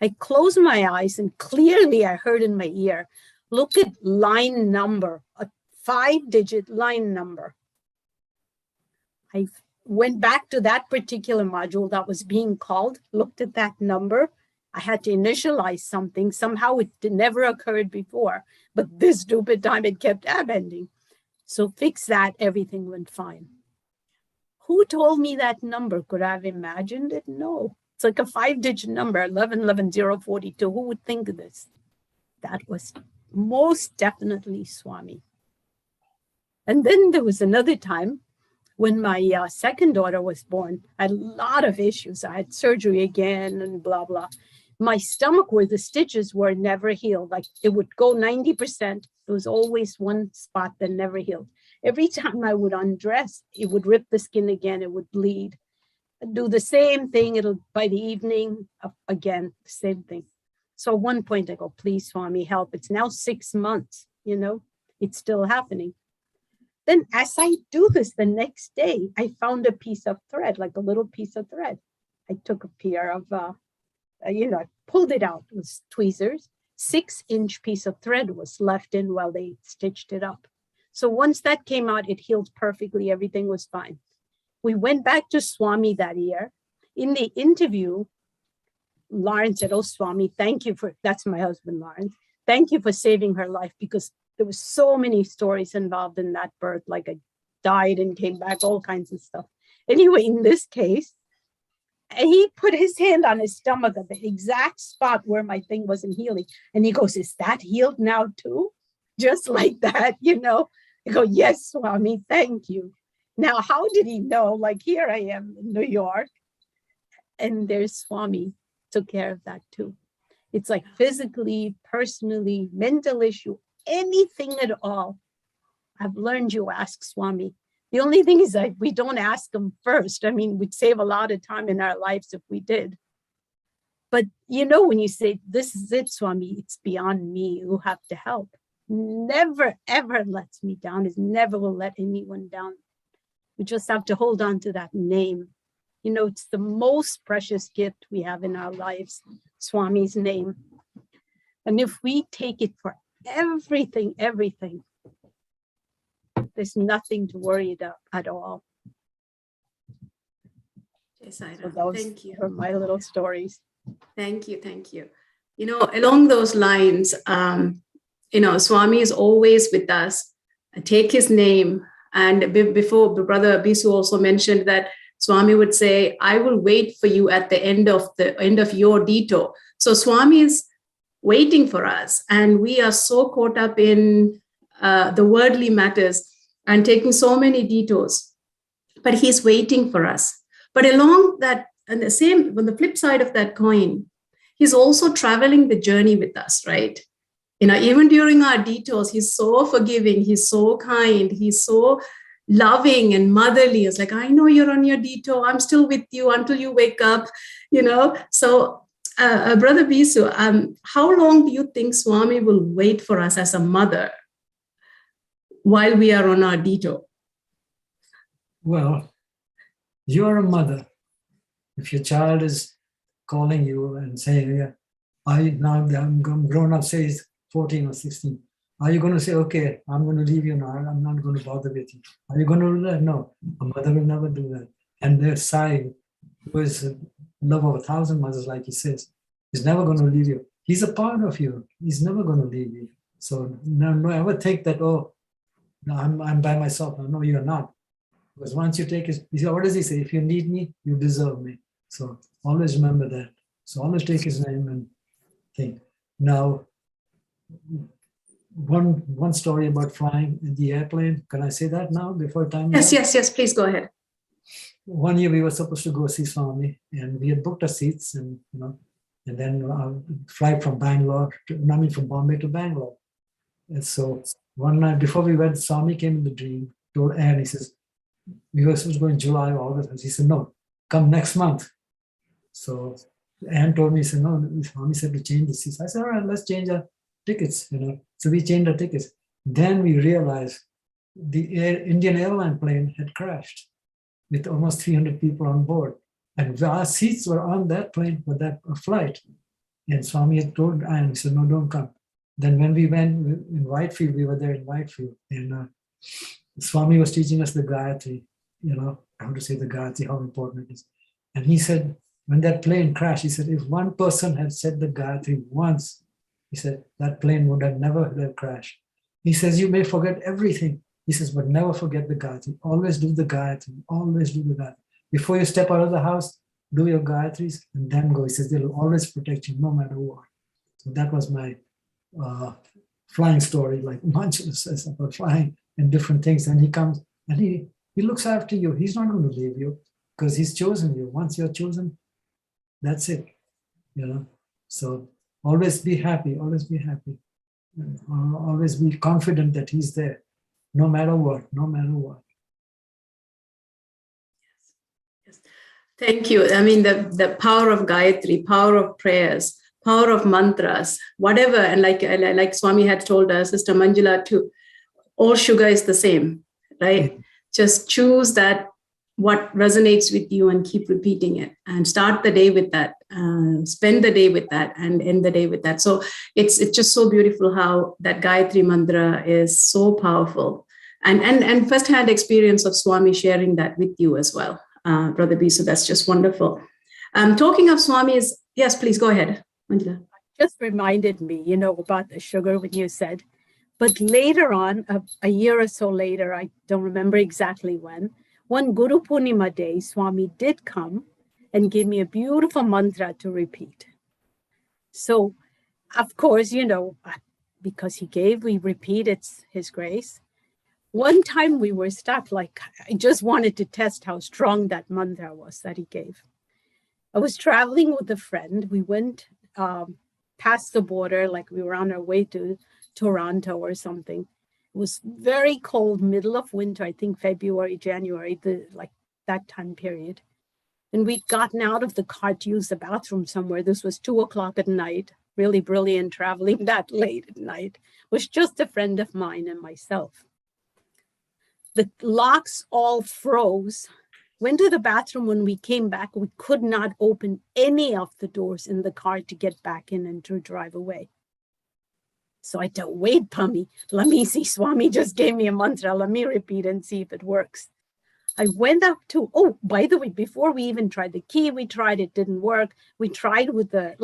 I closed my eyes and clearly I heard in my ear, look at line number, a 5-digit line number. I went back to that particular module that was being called, looked at that number. I had to initialize something. Somehow it never occurred before, but this stupid time it kept abending. So fix that, everything went fine. Who told me that number? Could I have imagined it? No. It's like a 5-digit number, 11,042. Who would think of this? That was most definitely Swami. And then there was another time When my second daughter was born, I had a lot of issues. I had surgery again and blah, blah. My stomach, where the stitches were, never healed. Like it would go 90%. There was always one spot that never healed. Every time I would undress, it would rip the skin again. It would bleed. I'd do the same thing. It'll, by the evening, again, the same thing. So at one point I go, please, Swami, help. It's now 6 months, it's still happening. Then as I do this the next day, I found a piece of thread, like a little piece of thread. I took a pair of, I pulled it out with tweezers. 6-inch piece of thread was left in while they stitched it up. So once that came out, it healed perfectly. Everything was fine. We went back to Swami that year. In the interview, Lawrence said, oh, Swami, thank you for, that's my husband, Lawrence. Thank you for saving her life, because there was so many stories involved in that birth, like I died and came back, all kinds of stuff. Anyway, in this case, he put his hand on his stomach at the exact spot where my thing wasn't healing. And he goes, is that healed now too? Just like that, I go, yes, Swami, thank you. Now, how did he know? Like, here I am in New York, and there's Swami, took care of that too. It's like physically, personally, mental issue, anything at all. I've learned you ask Swami. The only thing is that we don't ask him first. I mean, we'd save a lot of time in our lives if we did. But when you say, this is it, Swami, it's beyond me, you have to help. Never, ever lets me down. It never will let anyone down. We just have to hold on to that name. It's the most precious gift we have in our lives, Swami's name. And if we take it for everything, there's nothing to worry about at all.
Yes, I
So those
thank you.
are my little stories.
Thank you. Along those lines, Swami is always with us. Take his name. And before, Brother Bisu also mentioned that Swami would say, I will wait for you at the end of your detour. So Swami is waiting for us. And we are so caught up in the worldly matters and taking so many detours. But he's waiting for us. But along that, and on the flip side of that coin, he's also traveling the journey with us, right? Even during our detours, he's so forgiving, he's so kind, he's so loving and motherly. It's like, I know you're on your detour, I'm still with you until you wake up, So, Brother Bisu, how long do you think Swami will wait for us as a mother while we are on our detour?
Well, you're a mother. If your child is calling you and saying, yeah, I'm grown up, say he's 14 or 16. Are you going to say, okay, I'm going to leave you now, I'm not going to bother with you? Are you going to do that? No, a mother will never do that. And their Sai, who is love of 1,000 mothers, like he says, is never going to leave you. He's a part of you. He's never going to leave you. So no ever think that, oh, no, I'm by myself. No, you're not. Because once you take his, what does he say? If you need me, you deserve me. So always remember that. So always take his name and think. Now, one story about flying in the airplane. Can I say that now before time?
Yes, please go ahead.
One year we were supposed to go see Swami, and we had booked our seats, and and then fly from from Bombay to Bangalore. And so one night before we went, Swami came in the dream, told Anne, he says, we were supposed to go in July or August. And he said, no, come next month. So Anne told me, he said, no, Swami said to change the seats. I said, all right, let's change our tickets, So we changed our tickets. Then we realized the Indian airline plane had crashed with almost 300 people on board. And our seats were on that plane for that flight. And Swami had told Anne, he said, no, don't come. Then when we went in Whitefield, we were there in Whitefield. And Swami was teaching us the Gayatri, how to say the Gayatri, how important it is. And he said, when that plane crashed, he said, if one person had said the Gayatri once, he said, that plane would have never have crashed. He says, you may forget everything. He says, but never forget the Gayatri. Always do the Gayatri. Always do the Gayatri. Before you step out of the house, do your Gayatris and then go. He says, they'll always protect you no matter what. So that was my flying story, like Manjula says about flying and different things. And he comes and he He looks after you. He's not going to leave you because he's chosen you. Once you're chosen, that's it. So always be happy. Always be happy. Always be confident that he's there, no matter what. No matter what.
Yes. Thank you. I mean, the power of Gayatri, power of prayers, power of mantras, whatever. And like Swami had told us, Sister Manjula too, all sugar is the same, right?
Yeah.
Just choose that, what resonates with you, and keep repeating it, and start the day with that, spend the day with that, and end the day with that. So it's just so beautiful how that Gayatri mantra is so powerful, and firsthand experience of Swami sharing that with you as well, Bro.Bisu. That's just wonderful. Talking of Swami's, yes, please go ahead, Manjula.
Just reminded me, about the sugar when you said, but later on, a year or so later, I don't remember exactly when, one Guru Purnima day, Swami did come and give me a beautiful mantra to repeat. So, of course, because he gave, we repeat, it's his grace. One time we were stuck, like I just wanted to test how strong that mantra was that he gave. I was traveling with a friend. We went past the border, like we were on our way to Toronto or something. It was very cold, middle of winter, I think February, January, that time period. And we'd gotten out of the car to use the bathroom somewhere. This was 2:00 at night, really brilliant traveling that late at night. It was just a friend of mine and myself. The locks all froze. Went to the bathroom. When we came back, we could not open any of the doors in the car to get back in and to drive away. So I thought, wait, Pummy, let me see. Swami just gave me a mantra. Let me repeat and see if it works. I went up to, by the way, before we even tried the key, we tried, it didn't work. We tried with a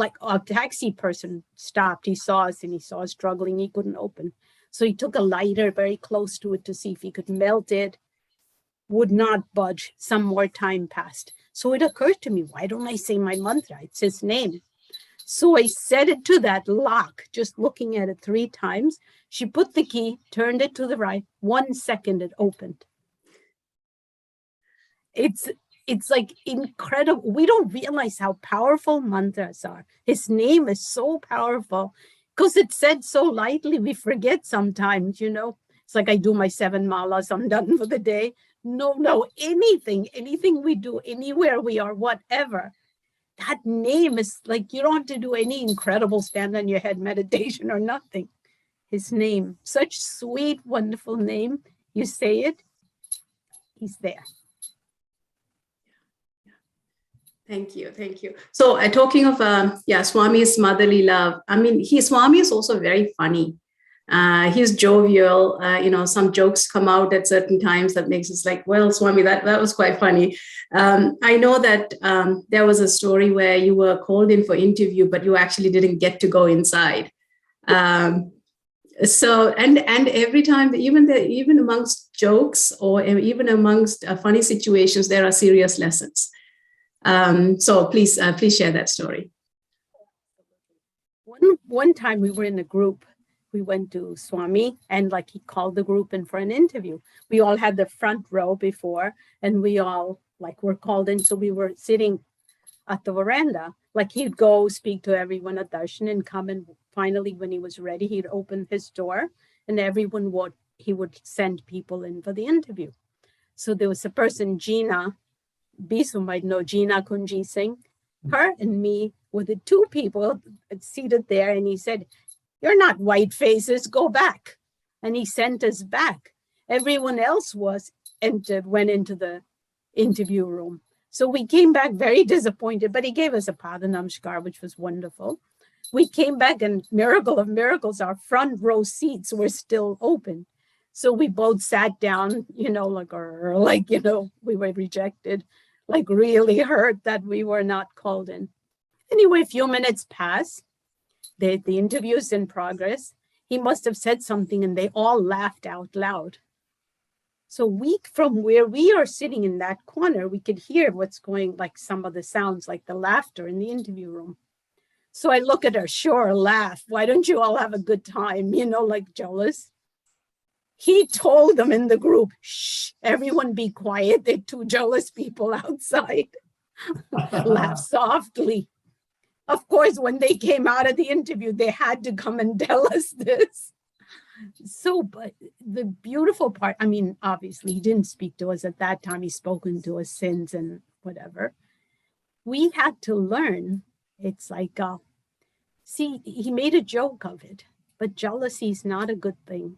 taxi person stopped. He saw us and he saw us struggling. He couldn't open. So he took a lighter very close to it to see if he could melt it. Would not budge. Some more time passed. So it occurred to me, why don't I say my mantra? It's his name. So I said it to that lock, just looking at it 3 times. She put the key, turned it to the right. 1 second, it opened. It's like incredible. We don't realize how powerful mantras are. His name is so powerful because it's said so lightly. We forget sometimes, It's like I do my 7 malas, I'm done for the day. No, anything we do, anywhere we are, whatever. That name is like, you don't have to do any incredible stand on your head meditation or nothing. His name, such sweet, wonderful name. You say it, he's there.
Thank you. So talking of Swami's motherly love, I mean, Swami is also very funny. He's jovial. Some jokes come out at certain times that makes us like, well, Swami, that was quite funny. I know that there was a story where you were called in for interview, but you actually didn't get to go inside. So every time, even amongst jokes or even amongst funny situations, there are serious lessons. So please share that story.
One time we were in a group. We went to Swami and he called the group in for an interview. We all had the front row before and we all were called in. So we were sitting at the veranda. He'd go speak to everyone at darshan and come, and finally when he was ready, he'd open his door and he would send people in for the interview. So there was a person, Gina, Bisu might know Gina Kunji Singh. Her and me were the 2 people seated there, and he said, "You're not white faces, go back." And he sent us back. Everyone else went into the interview room. So we came back very disappointed, but he gave us a Padanamskar, which was wonderful. We came back, and miracle of miracles, our front row seats were still open. So we both sat down, we were rejected, really hurt that we were not called in. Anyway, a few minutes pass. The interview's in progress. He must have said something and they all laughed out loud. So from where we are sitting in that corner, we could hear what's going, some of the sounds, like the laughter in the interview room. So I look at her, sure, laugh. Why don't you all have a good time? Jealous. He told them in the group, shh, everyone be quiet. There are two jealous people outside. Laugh softly. Of course, when they came out of the interview, they had to come and tell us this. So, but the beautiful part, I mean, obviously, he didn't speak to us at that time. He's spoken to us since and whatever. We had to learn. It's like, see, he made a joke of it, but jealousy is not a good thing.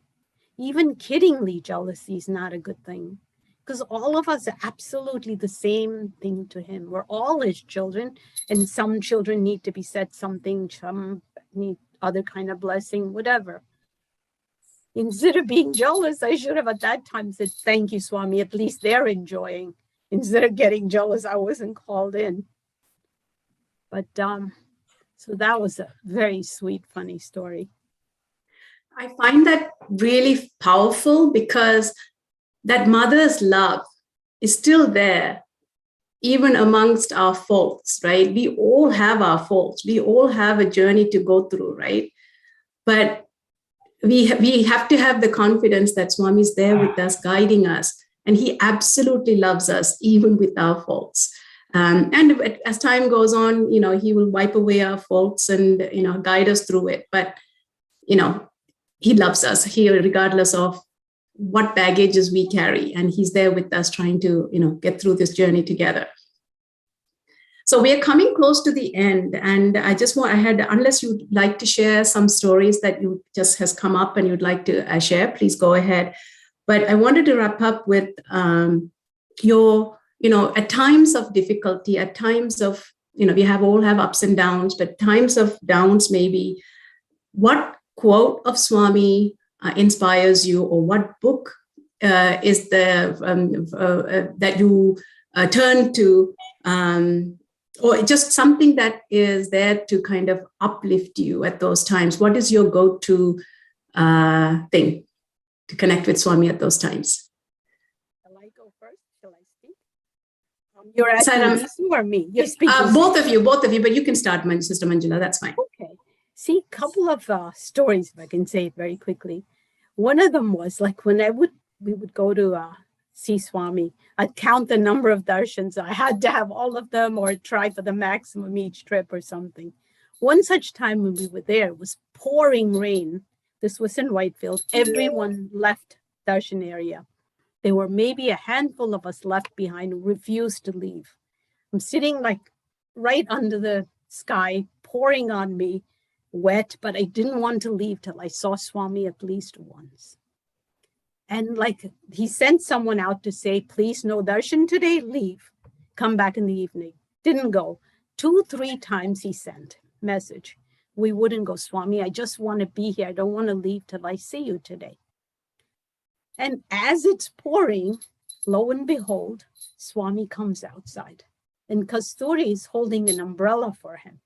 Even kiddingly, jealousy is not a good thing, because all of us are absolutely the same thing to him. We're all his children, and some children need to be said something, some need other kind of blessing, whatever. Instead of being jealous, I should have at that time said, thank you, Swami, at least they're enjoying. Instead of getting jealous, I wasn't called in. But so that was a very sweet, funny story.
I find that really powerful because that mother's love is still there, even amongst our faults, right? We all have our faults. We all have a journey to go through, right? But we have to have the confidence that Swami is there with us, guiding us, and he absolutely loves us, even with our faults. And as time goes on, he will wipe away our faults and, guide us through it. But, he loves us here, regardless of what baggages we carry. And he's there with us trying to, get through this journey together. So we are coming close to the end. And unless you'd like to share some stories that you just has come up and you'd like to share, please go ahead. But I wanted to wrap up with your, at times of difficulty, at times of, we all have ups and downs, but times of downs, maybe what quote of Swami inspires you, or what book is the that you turn to, or just something that is there to kind of uplift you at those times? What is your go-to thing to connect with Swami at those times?
Shall I go first? Shall I speak? You're asking Bisu or me? You're speaking.
Both of you, but you can start, Sister Manjula. That's fine.
Okay. See, a couple of stories, if I can say it very quickly. One of them was like when we would go to see Swami, I'd count the number of darshans. I had to have all of them or try for the maximum each trip or something. One such time when we were there, it was pouring rain. This was in Whitefield. Everyone left darshan area. There were maybe a handful of us left behind who refused to leave. I'm sitting like right under the sky, pouring on me, wet, but I didn't want to leave till I saw Swami at least once. And like he sent someone out to say, please, no darshan today, leave. Come back in the evening. Didn't go. 2-3 times he sent message. We wouldn't go, Swami, I just want to be here. I don't want to leave till I see you today. And as it's pouring, lo and behold, Swami comes outside. And Kasturi is holding an umbrella for him.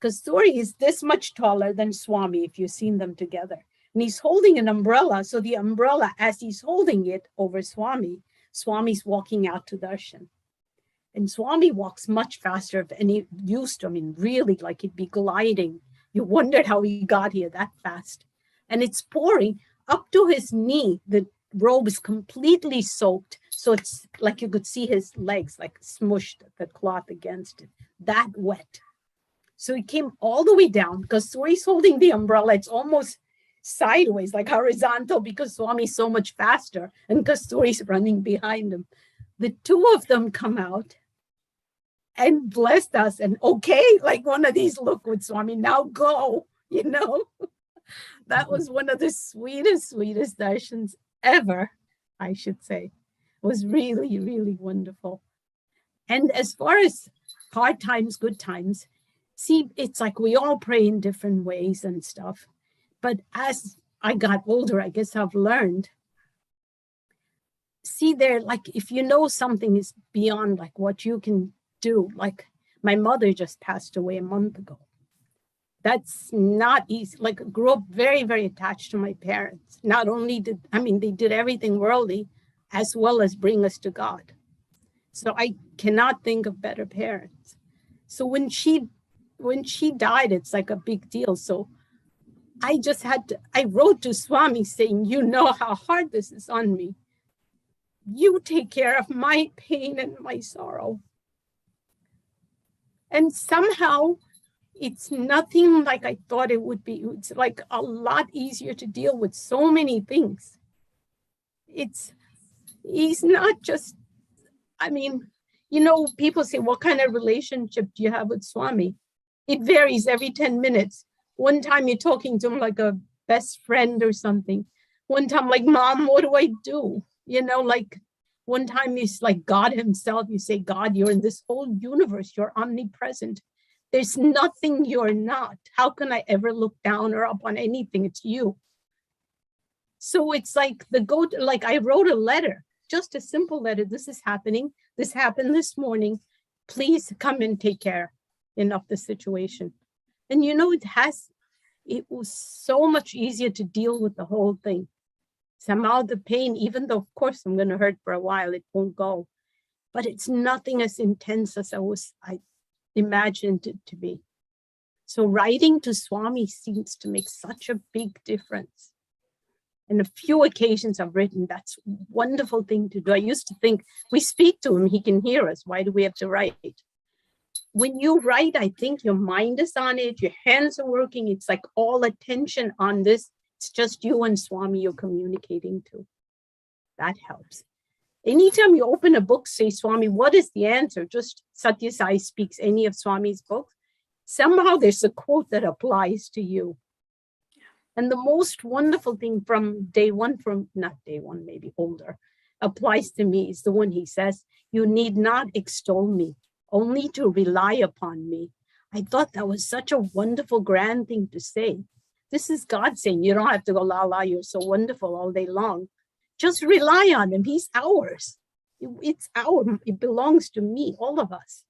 Kasturi is this much taller than Swami, if you've seen them together. And he's holding an umbrella. So the umbrella, as he's holding it over Swami, Swami's walking out to darshan. And Swami walks much faster. And he used to, really like he'd be gliding. You wondered how he got here that fast. And it's pouring up to his knee. The robe is completely soaked. So it's like you could see his legs like smushed the cloth against it. That wet. So he came all the way down because Swami's holding the umbrella. It's almost sideways, like horizontal, because Swami's so much faster and Kasturi's running behind him. The two of them come out and blessed us. And okay, like one of these, look with Swami, now go, That was one of the sweetest darshans ever, I should say. It was really, really wonderful. And as far as hard times, good times, see, it's like we all pray in different ways and stuff. But as I got older, I guess I've learned, see there, like if you know something is beyond like what you can do, like my mother just passed away a month ago. That's not easy. Like I grew up very, very attached to my parents. Not only they did everything worldly as well as bring us to God. So I cannot think of better parents. So when she died, it's like a big deal. So I wrote to Swami saying, you know how hard this is on me. You take care of my pain and my sorrow. And somehow it's nothing like I thought it would be. It's like a lot easier to deal with so many things. He's not just, I mean, you know, people say, what kind of relationship do you have with Swami? It varies every 10 minutes. One time you're talking to him like a best friend or something. One time, like, Mom, what do I do? You know, like one time he's like God himself. You say, God, you're in this whole universe. You're omnipresent. There's nothing you're not. How can I ever look down or up on anything? It's you. So it's like like I wrote a letter, just a simple letter. This is happening. This happened this morning. Please come and take care of the situation. And you know, it was so much easier to deal with the whole thing. Somehow the pain, even though of course I'm going to hurt for a while, it won't go. But it's nothing as intense as I imagined it to be. So writing to Swami seems to make such a big difference. And a few occasions I've written, that's a wonderful thing to do. I used to think, we speak to him, he can hear us. Why do we have to write? When you write, I think your mind is on it, your hands are working. It's like all attention on this. It's just you and Swami you're communicating to. That helps. Anytime you open a book, say, Swami, what is the answer? Just Satya Sai speaks any of Swami's books. Somehow there's a quote that applies to you. And the most wonderful thing from day one, not day one, maybe older, applies to me is the one he says, you need not extol me, only to rely upon me. I thought that was such a wonderful, grand thing to say. This is God saying, you don't have to go, la, la, you're so wonderful all day long. Just rely on him. He's ours. It belongs to me, all of us.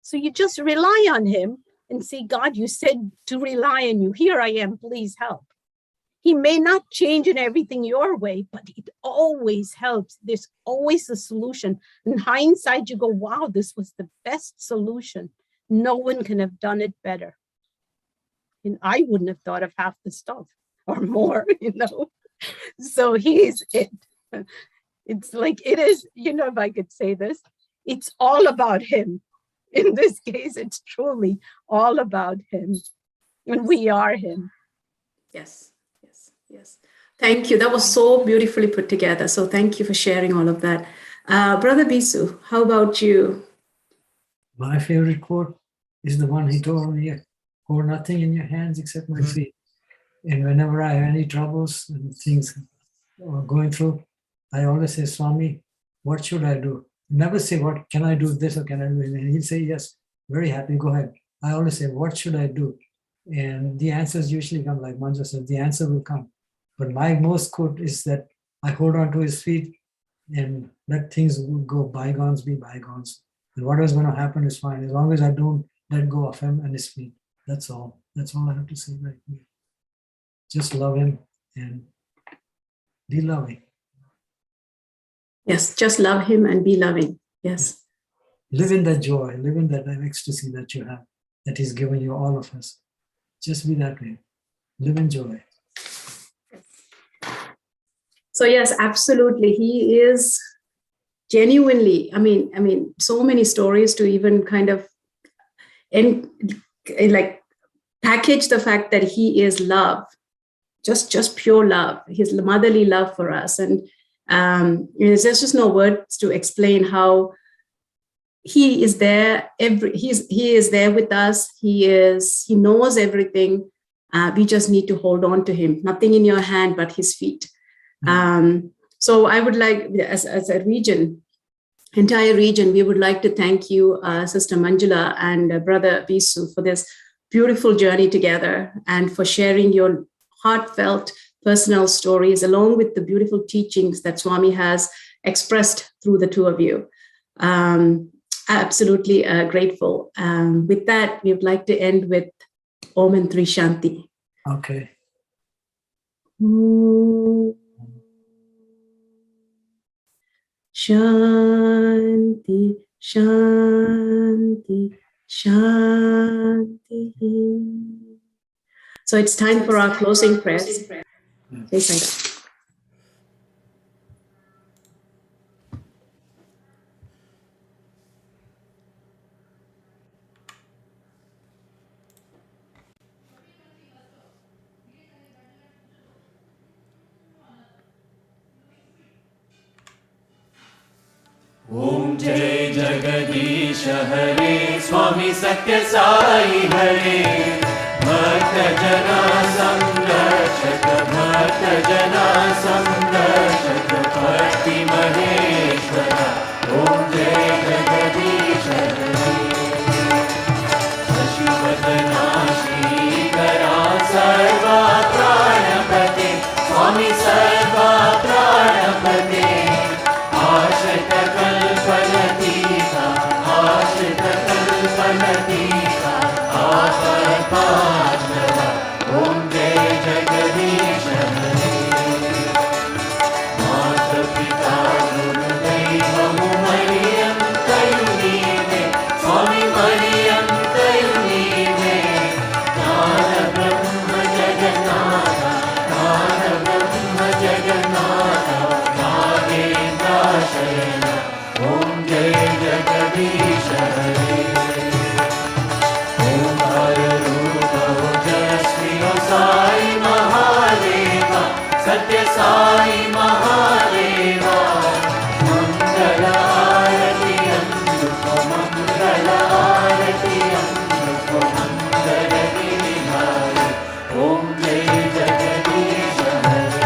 So you just rely on him and say, God, you said to rely on you. Here I am, please help. He may not change in everything your way, but it always helps. There's always a solution. In hindsight, you go, wow, this was the best solution. No one can have done it better. And I wouldn't have thought of half the stuff or more, So he's it. It's like, it is, if I could say this, it's all about him. In this case, it's truly all about him. And we are him.
Yes. Thank you. That was so beautifully put together. So thank you for sharing all of that. Brother Bisu, how about you?
My favorite quote is the one he told me, hold nothing in your hands except my feet. And whenever I have any troubles and things going through, I always say, Swami, what should I do? Never say, what can I do this or can I do it? And he'll say, yes, very happy, go ahead. I always say, what should I do? And the answers usually come, like Manjula said, the answer will come. But my most quote is that I hold on to his feet and let things go, bygones be bygones. And whatever's going to happen is fine, as long as I don't let go of him and his feet. That's all. That's all I have to say right here. Just love him and be loving.
Yes, just love him and be loving. Yes.
Live in that joy, live in that ecstasy that you have, that he's given you, all of us. Just be that way. Live in joy.
So yes, absolutely. He is genuinely, I mean, so many stories to even kind of package the fact that he is love, just pure love, his motherly love for us. And there's just no words to explain how he is there. He is there with us. He knows everything. We just need to hold on to him. Nothing in your hand but his feet. So I would like, as a region, entire region, we would like to thank you, Sister Manjula and Brother Bisu, for this beautiful journey together and for sharing your heartfelt personal stories along with the beautiful teachings that Swami has expressed through the two of you. Absolutely grateful. With that, we would like to end with Om and Tri Shanti.
Okay.
Shanti, Shanti, Shanti. So it's time for our closing prayers. Jai Sai Ram.
Om Jai Jagadish Hare Swami Satya Sai Hare Bhakta Jana Samrakshak Bhakta Jana Samrakshak Bhakti Maheshwara Om Jai Jagadish Hare Shashivadana Shikara Sarva Pranapate Swami Sarva Pranapate Ashita Kalpanatika, Ashita Kalpanatika, Apatmashnava, Om Jai Jagadish Hare. Mata Pita Guru Deva Mariyam Kayunive, Swami Mariyam Kayunive, Nana Brahma Jagannatha, Nana Brahma Jagannatha, Shayana, Om Jai Jagadish Hare. Om Hare Rupa Jasmi Sai Mahadeva, Satya Sai Mahadeva, Mangala Arati Anduko, Mangala Arati Anduko, Mangala Vinihari, Om Jai Jagadish Hare.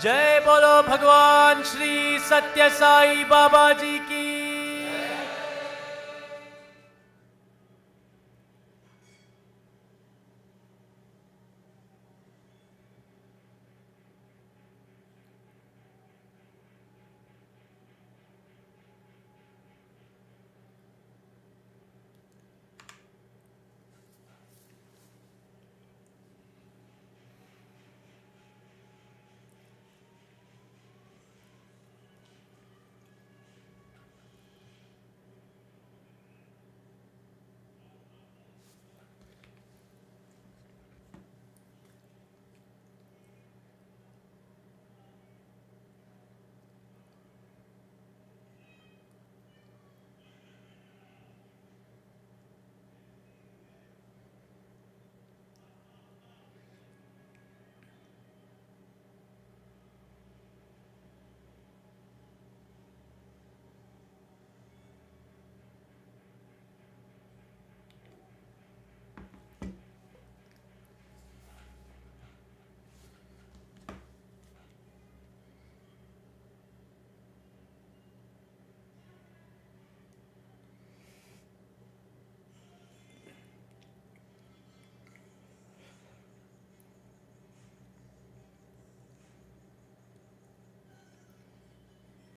जय बोलो भगवान श्री सत्य साई बाबा जी की